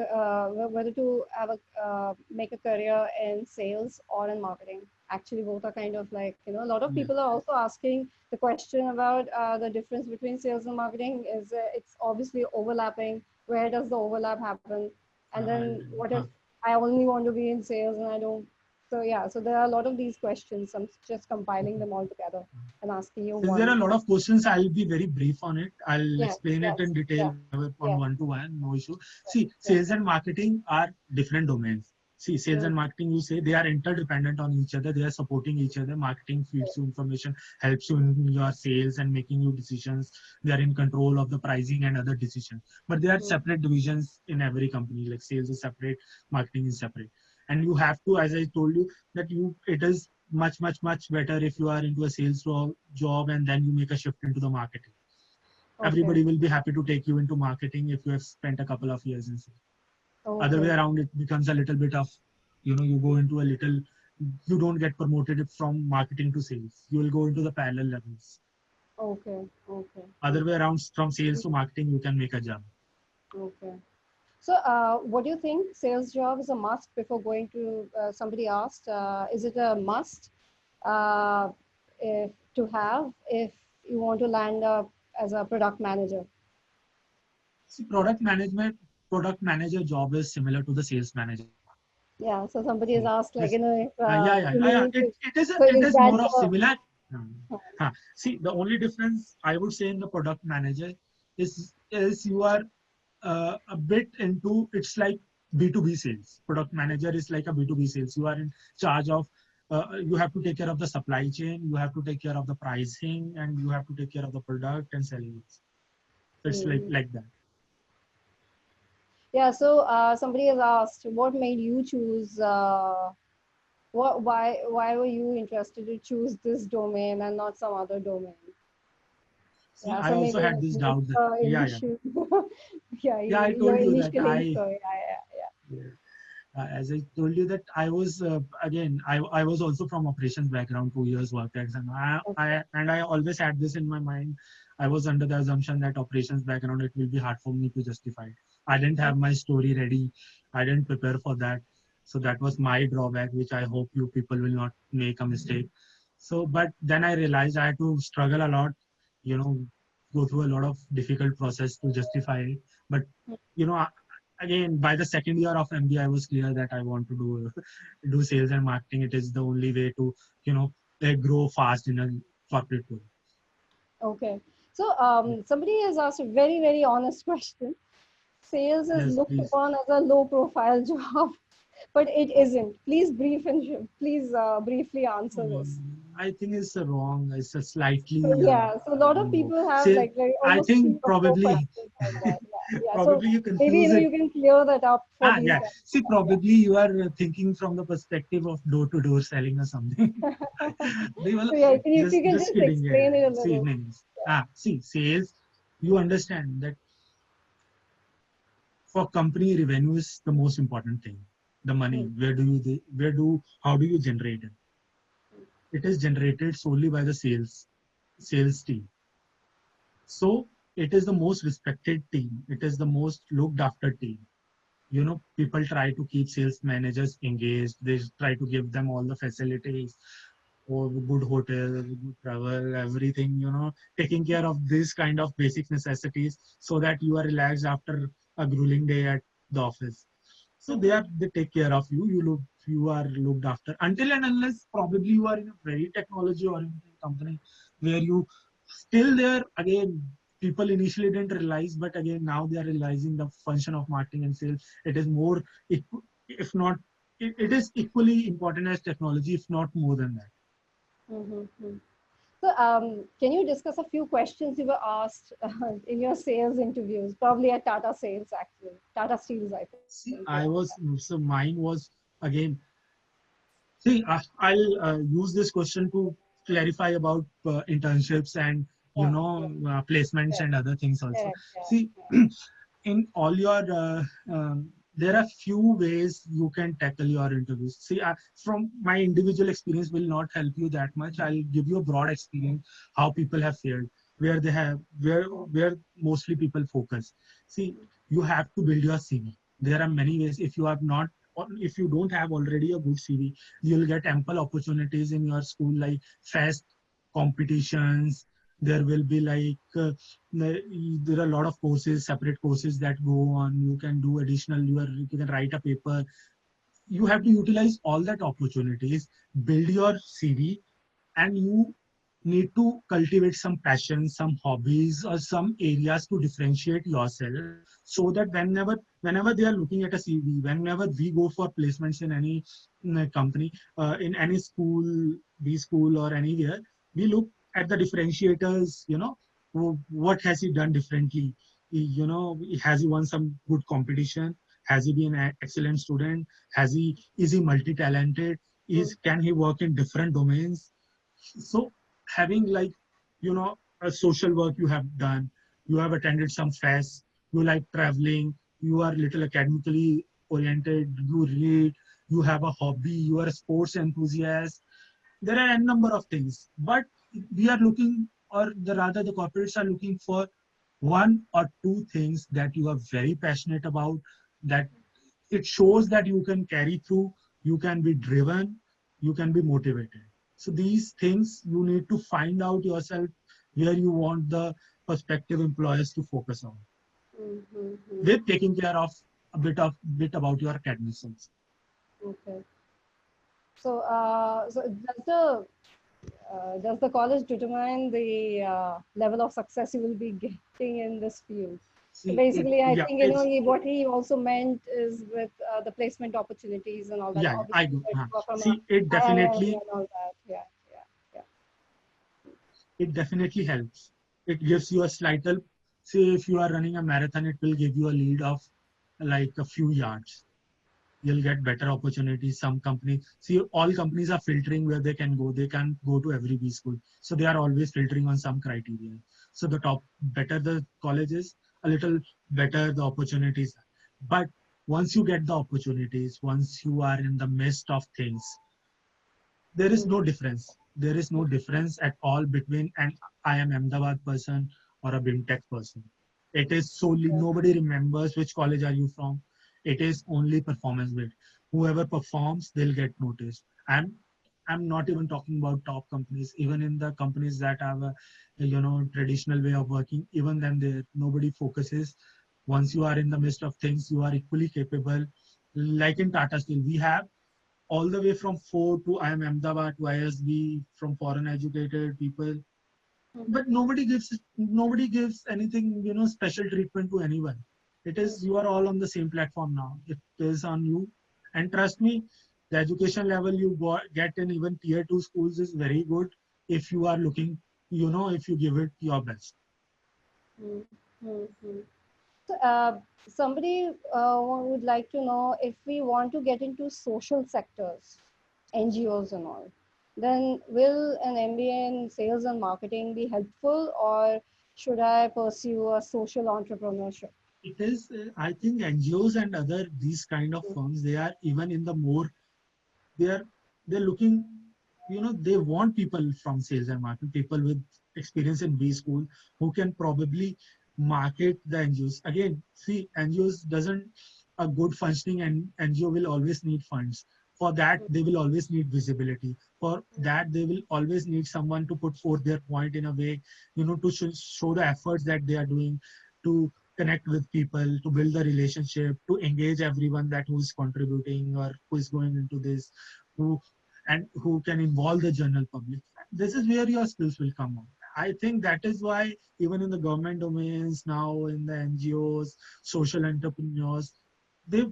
whether to have a make a career in sales or in marketing? Actually, both are kind of like, a lot of Yeah. people are also asking the question about the difference between sales and marketing. Is it's obviously overlapping. Where does the overlap happen? And then what if Uh, I only want to be in sales and I don't? So yeah, so there are a lot of these questions. I'm just compiling them all together and asking you Since there one. are a lot of questions, I'll be very brief on it. I'll Yes, explain it yes, in detail yeah, on yeah, one to one, no issue. See, yeah. sales and marketing are different domains. See, sales and marketing, you say they are interdependent on each other. They are supporting each other. Marketing feeds you information, helps you in your sales and making you decisions. They are in control of the pricing and other decisions. But they are separate divisions in every company. Like sales is separate, marketing is separate. And you have to, as I told you, that it is much, much, much better if you are into a sales job and then you make a shift into the marketing. Everybody will be happy to take you into marketing if you have spent a couple of years in sales. Other way around, it becomes a little bit of, you go into a little, you don't get promoted from marketing to sales. You will go into the parallel levels. Other way around, from sales to marketing, you can make a jump. So what do you think? Sales job is a must before going to, somebody asked, is it a must to have if you want to land as a product manager? See, product manager job is similar to the sales manager. Yeah, so somebody has asked, like, It is more of similar. See, the only difference I would say in the product manager is you are a bit into, it's like B2B sales. Product manager is like a B2B sales. You are in charge of, you have to take care of the supply chain, you have to take care of the pricing, and you have to take care of the product and selling it. It's like that. Yeah, so somebody has asked, what made you choose, why were you interested to choose this domain and not some other domain? See, I also had this doubt. I told you that as I told you that I was again I was also from operations background, 2 years worked at, and I always had this in my mind. I was under the assumption that operations background, it will be hard for me to justify. I didn't have my story ready. I didn't prepare for that. So that was my drawback, which I hope you people will not make a mistake. So, but then I realized I had to struggle a lot, go through a lot of difficult process to justify it. But, again, by the second year of MBA, I was clear that I want to do sales and marketing. It is the only way to, grow fast in a corporate world. Okay. So somebody has asked a very, very honest question. Sales is looked upon as a low profile job, but it isn't. Please briefly answer this. I think it's wrong. It's a slightly. So a lot of people have I think probably. Probably you confuse maybe you can clear that up. See, probably you are thinking from the perspective of door-to-door selling or something. If you can just explain it a little. See, sales. You understand that for company, revenue is the most important thing. The money, how do you generate it? It is generated solely by the sales team. So it is the most respected team. It is the most looked after team. People try to keep sales managers engaged. They try to give them all the facilities, or good hotel, good travel, everything, taking care of this kind of basic necessities so that you are relaxed after a grueling day at the office. So they take care of you. You are looked after until and unless probably you are in a very technology oriented company where you still there. Again, people initially didn't realize, but again now they are realizing the function of marketing and sales. It is more, if not, it is equally important as technology, if not more than that. So can you discuss a few questions you were asked in your sales interviews, probably at Tata Sales, actually, Tata Steels, I think. See, mine was, again, I'll use this question to clarify about internships and, placements and other things also. See, in all your, there are few ways you can tackle your interviews. See, from my individual experience will not help you that much. I'll give you a broad experience how people have failed, where mostly people focus. See, you have to build your CV. There are many ways. If you have not, or if you don't have already a good CV, you'll get ample opportunities in your school, like fest competitions. There will be there are a lot of courses, separate courses that go on. You can do additional, you can write a paper. You have to utilize all that opportunities, build your CV, and you need to cultivate some passion, some hobbies, or some areas to differentiate yourself, so that whenever they are looking at a CV, whenever we go for placements in any company, in any school, B school or anywhere, we look at the differentiators. What has he done differently? Has he won some good competition? Has he been an excellent student? Is he multi-talented? Can he work in different domains? So having like, a social work you have done, you have attended some fests, you like traveling, you are little academically oriented, you read, you have a hobby, you are a sports enthusiast. There are a number of things, but we are looking, or rather the corporates are looking for one or two things that you are very passionate about, that it shows that you can carry through, you can be driven, you can be motivated. So these things you need to find out yourself, where you want the prospective employers to focus on, Mm-hmm. with taking care of a bit about your academics. Okay. So, does the college determine the level of success you will be getting in this field? So See it, basically, I yeah, think it's what he also meant is with the placement opportunities and all that. yeah, I Obviously, do. you go from a See, it IIM definitely and all that. Yeah, yeah, it definitely helps. It gives you a slight help. Say if you are running a marathon, it will give you a lead of like a few yards. You'll get better opportunities. Some companies, see, all companies are filtering where they can go. They can't go to every B school. So they are always filtering on some criteria. So the better the college is, a little better the opportunities. But once you get the opportunities, once you are in the midst of things, there is yeah. no difference. There is no difference at all between an IIM Ahmedabad person or a BIMTech person. It is solely, Okay. nobody remembers which college are you from. It is only performance based. Whoever performs, they'll get noticed. I'm not even talking about top companies. Even in the companies that have a traditional way of working, even then there nobody focuses. Once you are in the midst of things, you are equally capable. Like in Tata Steel, we have all the way from Ford to IIM Ahmedabad to ISB, from foreign educated people. But nobody gives anything, special treatment to anyone. It is, you are all on the same platform now. It is on you. And trust me, the education level you get in even tier two schools is very good if you are looking, if you give it your best. Mm-hmm. So, somebody would like to know if we want to get into social sectors, NGOs and all, then will an MBA in sales and marketing be helpful, or should I pursue a social entrepreneurship? It is, I think NGOs and other these kind of firms, they are even in the more, they are they're looking, they want people from sales and marketing, people with experience in B school, who can probably market the NGOs. Again, see, NGOs doesn't, a good functioning, and NGO will always need funds. For that they will always need visibility. For that they will always need someone to put forth their point in a way, to show the efforts that they are doing, to connect with people, to build the relationship, to engage everyone that who is contributing or who is going into this, who who can involve the general public. This is where your skills will come out. I think that is why even in the government domains now, in the NGOs, social entrepreneurs, they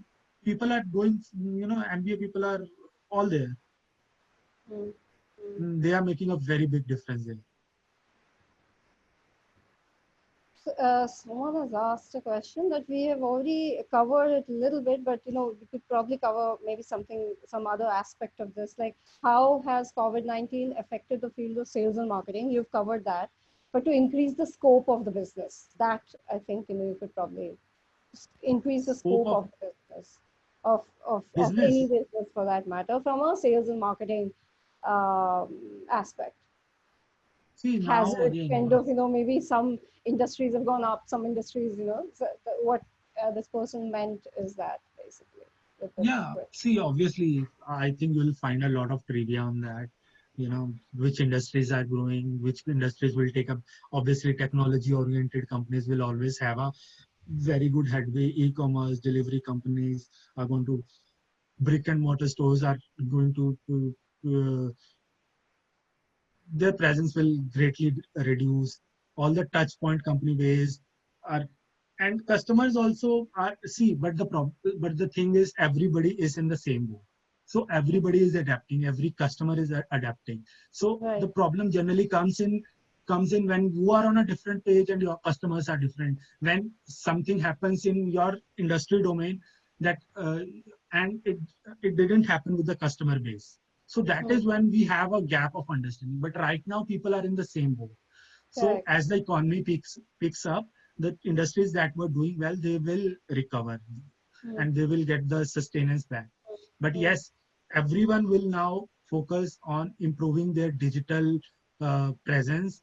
people are going, MBA people are all there. Mm. They are making a very big difference there. So, someone has asked a question that we have already covered it a little bit, but we could probably cover maybe some other aspect of this, like how has COVID-19 affected the field of sales and marketing? You've covered that, but to increase the scope of the business, that I think you could probably increase the Scope scope of of business, of any business. business for that matter, from a sales and marketing aspect. See Has now it again, kind of, maybe some industries have gone up, some industries, so what this person meant is that basically with this yeah. question. See, obviously, I think you'll find a lot of trivia on that. Which industries are growing, which industries will take up. Obviously, technology-oriented companies will always have a very good headway. E-commerce, delivery companies are going to, brick and mortar stores are going to their presence will greatly reduce. All the touch point company ways are, and customers also are, see, but but the thing is everybody is in the same boat. So everybody is adapting, every customer is adapting. So the Right. problem generally comes in when you are on a different page and your customers are different. When something happens in your industry domain that and it didn't happen with the customer base. So that is when we have a gap of understanding. But right now people are in the same boat. So Correct. as the economy picks up, the industries that were doing well, they will recover Mm, and they will get the sustenance back. But mm, yes, everyone will now focus on improving their digital presence,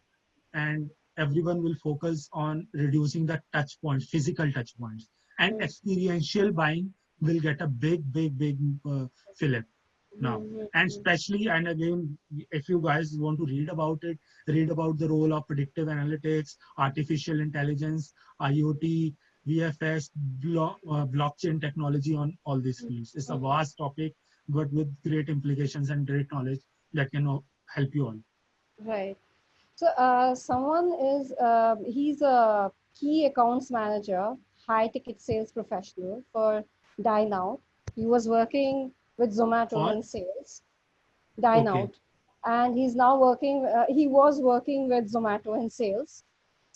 and everyone will focus on reducing the touch points, physical touch points, and mm, experiential buying will get a big fillip now. mm, And mm, especially, and again, if you guys want to read about it, read about the role of predictive analytics, artificial intelligence, IoT, VFS, blockchain technology on all these mm, fields. It's a mm. vast topic, but with great implications and great knowledge that can help you all. Right. So someone is he's a key accounts manager, high ticket sales professional for Dine Out. He was working with Zomato For in sales, Dine okay, Out, and he's now working. He was working with Zomato in sales,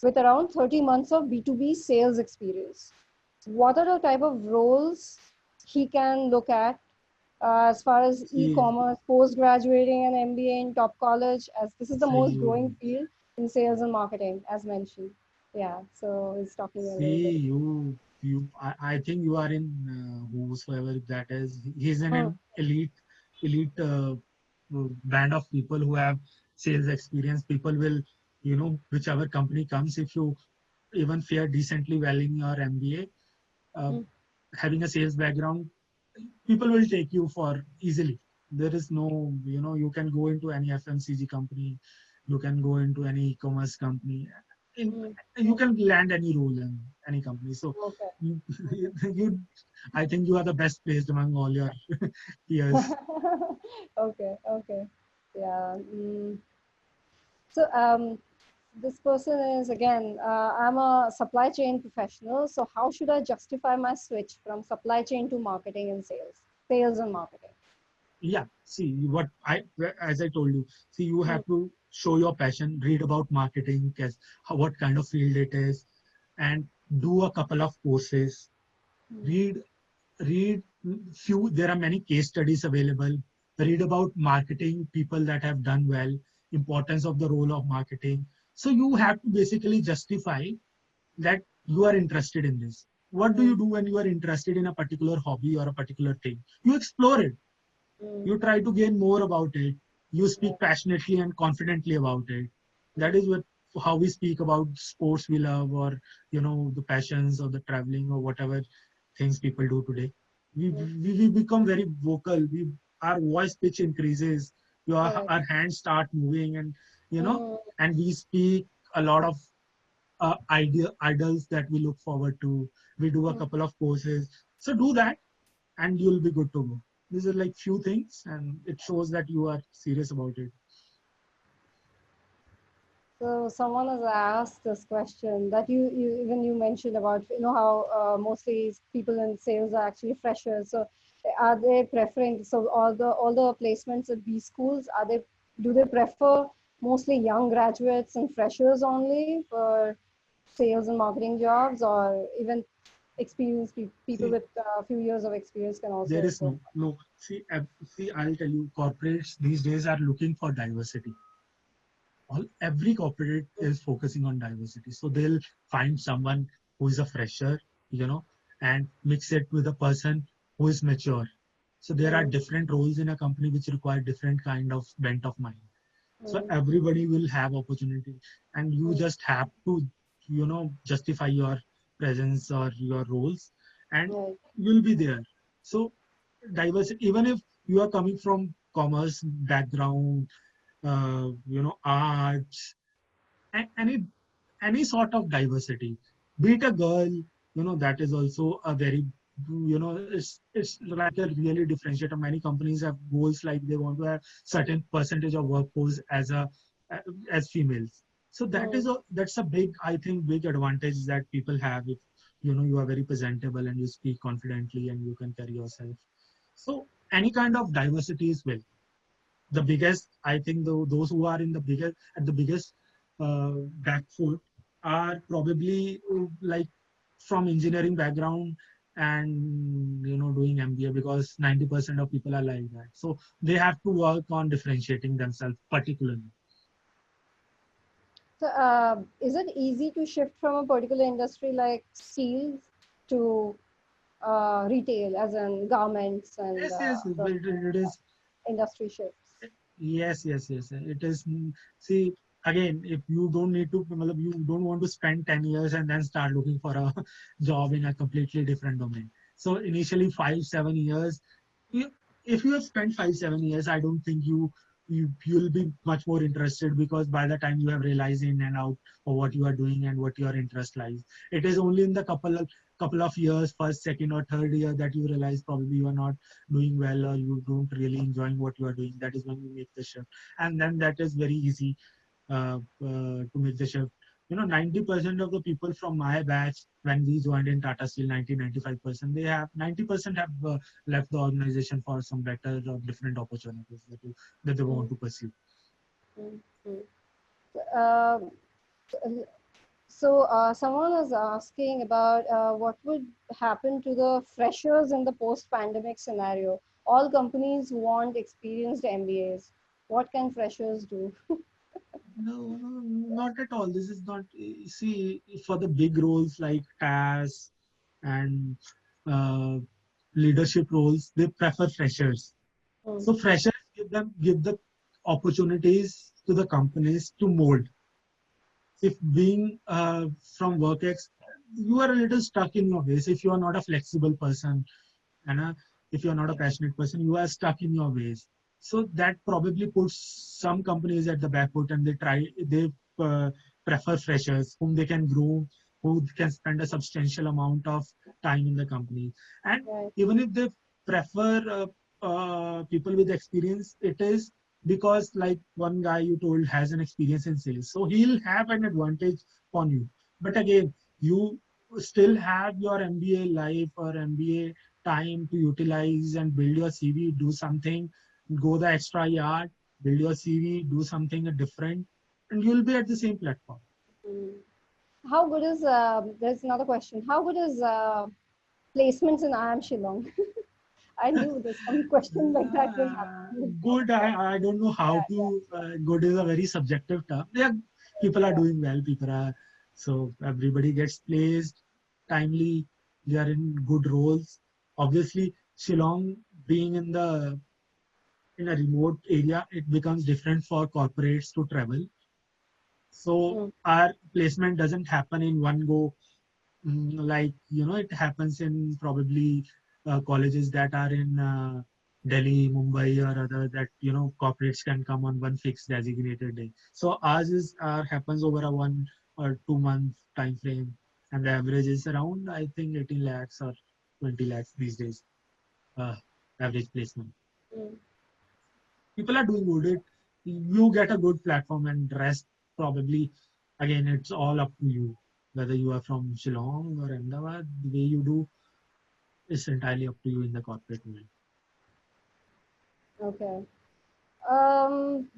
with around 30 months of B2B sales experience. What are the type of roles he can look at as far as see, e-commerce, post-graduating an MBA in top college, as this is the see most growing you. field in sales and marketing, as mentioned. Yeah, so he's talking a little bit. See you. I think you are in whosoever that is. He's in Hmm. an elite band of people who have sales experience. People will, whichever company comes, if you even fare decently well in your MBA, Hmm. having a sales background, people will take you for easily. There is no, you can go into any FMCG company, you can go into any e-commerce company, in, Hmm. you Hmm. can land any role in any company. So Okay. you, you, I think you are the best placed among all your peers. Okay. Okay. Yeah. So this person is again. I'm a supply chain professional. So how should I justify my switch from supply chain to marketing and sales, sales and marketing? Yeah, see what as I told you, see, you Hmm. have to show your passion, read about marketing, what kind of field it is, and do a couple of courses. Hmm. Read read few, there are many case studies available. Read about marketing people that have done well, importance of the role of marketing. So you have to basically justify that you are interested in this. What do Hmm. you do when you are interested in a particular hobby or a particular thing? You explore it, Hmm. you try to gain more about it, you Yeah. speak passionately and confidently about it. That Hmm. is what, how we speak about sports we love, or the passions or the traveling or whatever things people do today. Hmm. We become very vocal, our voice pitch increases, Correct. our hands start moving, and Hmm. and we speak a lot of idols that we look forward to. We do a Hmm. couple of courses, so do that and you'll be good to go. These are like few things, and it shows that you are serious about it. So someone has asked this question that you mentioned about, how mostly people in sales are actually freshers. So are they preferring, so all the placements at B schools, do they prefer mostly young graduates and freshers only for sales and marketing jobs, or even experienced people See, with a few years of experience can there also is go? no. See, I'll tell you, corporates these days are looking for diversity. Every corporate is focusing on diversity, so they'll find someone who is a fresher, you know, and mix it with a person who is mature. So there are Mm, different roles in a company which require different kind of bent of mind. So mm, everybody will have opportunity, and you mm, just have to, justify your presence or your roles, and right. you'll be there. So diversity, even if you are coming from commerce background, arts, any sort of diversity, be it a girl, that is also a very, it's like a really differentiator. Many companies have goals like they want to have certain percentage of workforce as a uh, as females. So that's a big, I think, big advantage that people have if you are very presentable and you speak confidently and you can carry yourself. So any kind of diversity is well. The biggest, I think, those who are in the biggest at the biggest back foot are probably like from engineering background and doing MBA, because 90% of people are like that. So they have to work on differentiating themselves particularly. So, is it easy to shift from a particular industry like steel to retail, as in garments and Yes, the it is. industry shifts? Yes. It is. See, again, if you don't need to, matlab, you don't want to spend 10 years and then start looking for a job in a completely different domain. So initially 5-7 years, you, if you have spent 5-7 years, I don't think you'll be much more interested, because by the time you have realized in and out of what you are doing and what your interest lies, it is only in the couple of years, first, second, or third year, that you realize probably you are not doing well or you don't really enjoying what you are doing. That is when you make the shift, and then that is very easy to make the shift. 90% of the people from my batch, when we joined in Tata Steel, 95%, they have 90% have left the organization for some better or different opportunities that they want Mm, to pursue. mm, mm. Um, so, someone is asking about what would happen to the freshers in the post-pandemic scenario. All companies want experienced MBAs. What can freshers do? No, not at all. This is not. See, for the big roles like TAS and uh, leadership roles, they prefer freshers. Mm, So freshers give the opportunities to the companies to mold. If being from WorkX, you are a little stuck in your ways. If you are not a flexible person, and if you are not a passionate person, you are stuck in your ways. So that probably puts some companies at the back foot, and they uh, prefer freshers whom they can grow, who can spend a substantial amount of time in the company. And right. even if they prefer people with experience, it is because, like, one guy you told has an experience in sales, so he'll have an advantage on you. But again, you still have your MBA life or MBA time to utilize and build your CV, do something, go the extra yard, build your CV, do something different, and you'll be at the same platform. Mm. How good is, there's another question. How good is placements in IIM Shillong? I knew there's some question like that will happen. Good, I don't know how Yeah, to, good is a very subjective term. Yeah, people are yeah. doing well, so everybody gets placed timely, they are in good roles. Obviously, Shillong being in a remote area, it becomes different for corporates to travel. So Mm, our placement doesn't happen in one go. Like, it happens in probably colleges that are in Delhi, Mumbai, or other, that corporates can come on one fixed designated day. So ours happens over a 1 or 2 month time frame, and the average is around, I think, 18 lakhs or 20 lakhs these days. Uh, Average placement. mm. People are doing good. You get a good platform, and rest probably, again, it's all up to you. Whether you are from Shillong or Ahmedabad, the way you do is entirely up to you in the corporate world. Okay.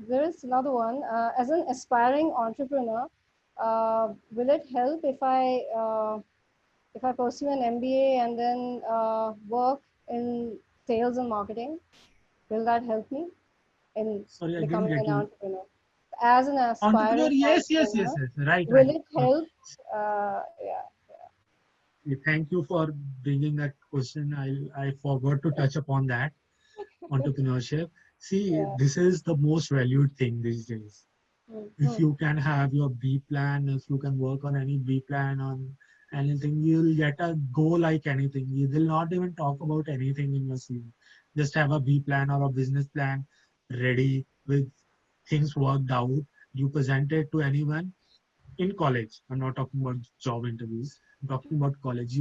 There is another one. As an aspiring entrepreneur, will it help if I pursue an MBA and then work in sales and marketing? Will that help me in Sorry, I didn't becoming get an you. entrepreneur? As an Entrepreneur, aspiring yes. entrepreneur, Right, will right. it help? Yeah. Thank you for bringing that question. I forgot to touch upon that, entrepreneurship. See, Yeah. this is the most valued thing these days. Mm, If mm, you can have your B plan, if you can work on any B plan on anything, you'll get a go like anything. You will not even talk about anything in your CV. Just have a B plan or a business plan ready with things worked out. You present it to anyone in college. I'm not talking about job interviews. I'm talking about college.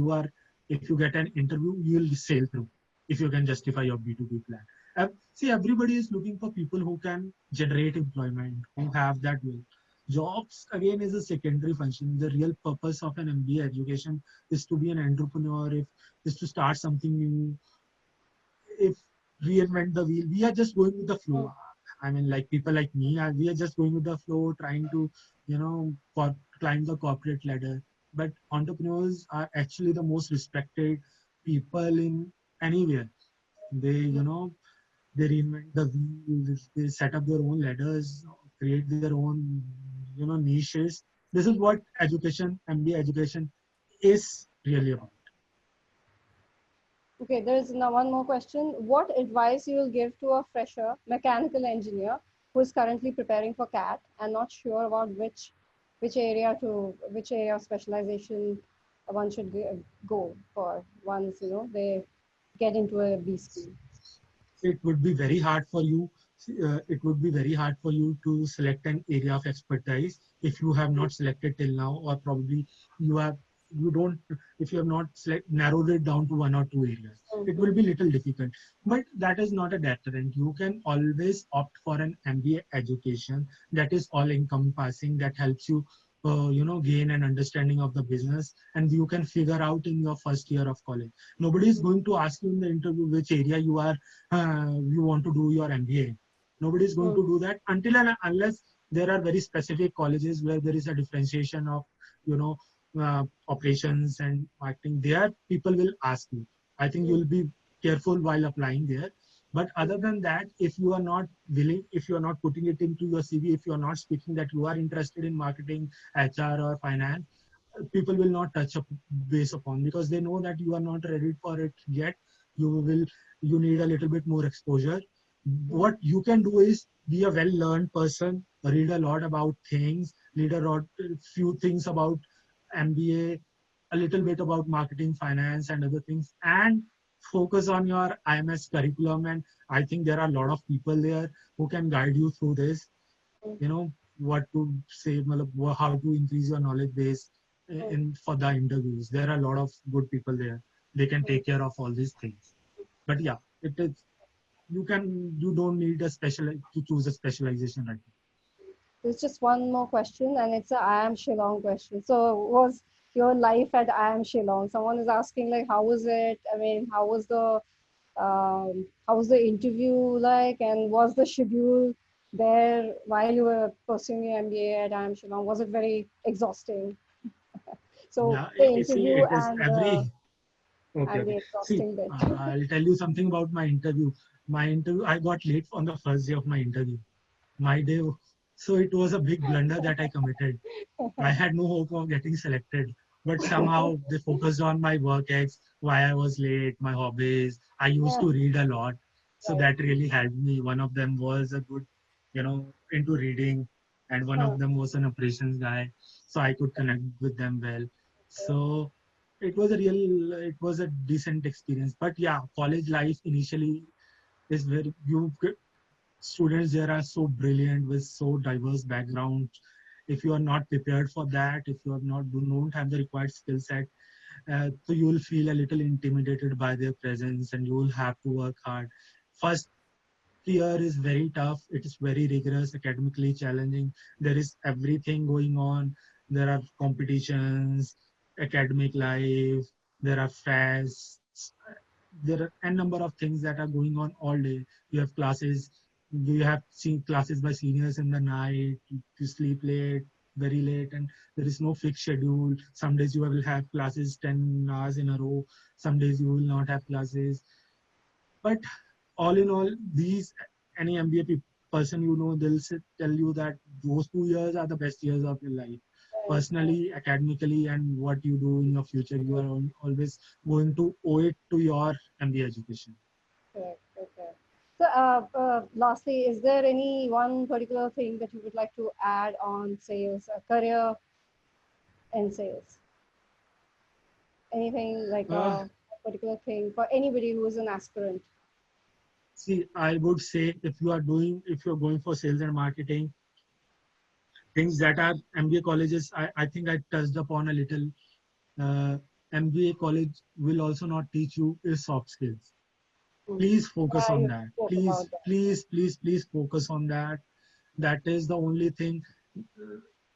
If you get an interview, you'll sail through if you can justify your B2B plan. See, everybody is looking for people who can generate employment, who have that will. Jobs again is a secondary function. The real purpose of an MBA education is to be an entrepreneur, if is to start something new, if reinvent the wheel. We are just going with the flow. I mean, like people like me, we are just going with the flow, trying to, climb the corporate ladder. But entrepreneurs are actually the most respected people in anywhere. They, they reinvent the wheel. They set up their own ladders, create their own, niches. This is what education, MBA education, is really about. Okay, there's now one more question. What advice you will give to a fresher mechanical engineer who is currently preparing for CAT and not sure about which area of specialization one should go for once they get into a B school? It would be very hard for you. It would be very hard for you to select an area of expertise if you have not selected till now, or probably you have you don't if you have not narrowed it down to one or two areas. It will be little difficult, but that is not a deterrent. You can always opt for an MBA education that is all encompassing, that helps you gain an understanding of the business, and you can figure out in your first year of college. Nobody is going to ask you in the interview which area you want to do your MBA. Nobody is going to do that until and unless there are very specific colleges where there is a differentiation of you know operations and marketing. There people will ask you. I think you will be careful while applying there. But other than that, if you are not willing, if you are not putting it into your CV, if you are not speaking that you are interested in marketing, HR, or finance, people will not touch up base upon, because they know that you are not ready for it yet. You need a little bit more exposure. What you can do is be a well-learned person, read a lot about things, read a few things about MBA, a little bit about marketing, finance, and other things, and focus on your IMS curriculum. And I think there are a lot of people there who can guide you through this. What to say, how to increase your knowledge base in for the interviews. There are a lot of good people there. They can take care of all these things. But yeah, it is. You don't need a special to choose a specialization right now. There's just one more question, and it's a IIM Shillong question. So, was your life at IIM Shillong? Someone is asking, like, how was it? I mean, how was the interview like, and was the schedule there while you were pursuing your MBA at IIM Shillong? Was it very exhausting? So, Yeah, the see, interview it is every. Okay, and okay. the See, exhausting bit. I'll tell you something about my interview. I got late on the first day of my interview. My day, so it was a big blunder that I committed. I had no hope of getting selected, but somehow they focused on my work ex, why I was late, my hobbies. I used Yeah, to read a lot, so right. that really helped me. One of them was a good, into reading, and one Huh. of them was an operations guy, so I could connect with them well. So it was a decent experience. But yeah, college life initially is very students there are so brilliant with so diverse backgrounds. If you are not prepared for that, if you are not don't have the required skill set, so you will feel a little intimidated by their presence, and you will have to work hard. First year is very tough. It is very rigorous, academically challenging. There is everything going on. There are competitions, academic life, there are fests, there are a number of things that are going on all day. You have classes, you have seen classes by seniors in the night, you sleep late, very late, and there is no fixed schedule. Some days you will have classes 10 hours in a row, some days you will not have classes. But all in all, these any MBA person they'll tell you that those 2 years are the best years of your life. Right, right. Personally, academically, and what you do in your future, you are always going to owe it to your MBA education. Correct. Okay. So, lastly, is there any one particular thing that you would like to add on sales, a career in sales? Anything like Uh, a particular thing for anybody who is an aspirant? See, I would say if you're going for sales and marketing, things that are MBA colleges, I think I touched upon a little. Uh, MBA college will also not teach you is soft skills. Please focus on You that. spoke about Please, that. please, please, please focus on that. That is the only thing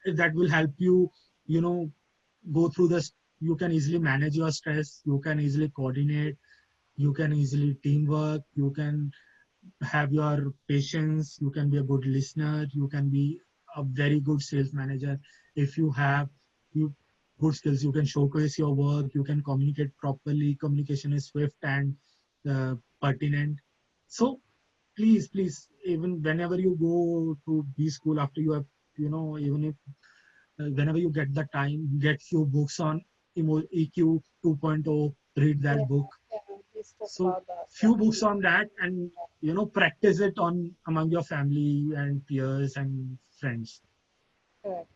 that will help you, you know, go through this. You can easily manage your stress. You can easily coordinate. You can easily teamwork. You can have your patience. You can be a good listener. You can be a very good sales manager. If you have you good skills, you can showcase your work. You can communicate properly. Communication is swift and pertinent. So please, please, even whenever you go to B school after you have, even if whenever you get the time, get few books on EQ 2.0, read Yeah, that book. yeah, we spoke So about that. few books on that, and practice it on among your family and peers and friends. Correct.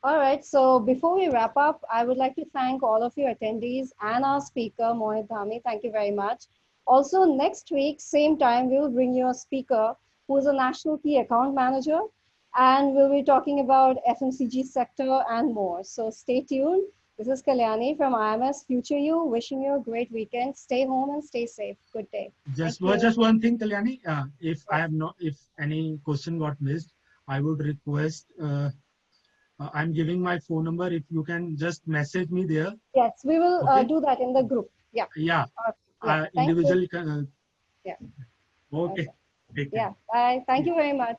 All right. So before we wrap up, I would like to thank all of you attendees and our speaker, Mohit Dhami. Thank you very much. Also, next week, same time, we will bring you a speaker who is a national key account manager, and we'll be talking about FMCG sector and more. So stay tuned. This is Kalyani from IMS Future You, wishing you a great weekend. Stay home and stay safe. Good day. Thank you. Just one thing, Kalyani. Yes. If any question got missed, I would request. I'm giving my phone number. If you can just message me there. Yes, we will Okay. do that in the group. Yeah. Yeah. Yeah. Thank you. Individual. Yeah. Okay. Okay. Take care. Yeah. Bye. Thank Yeah. you very much.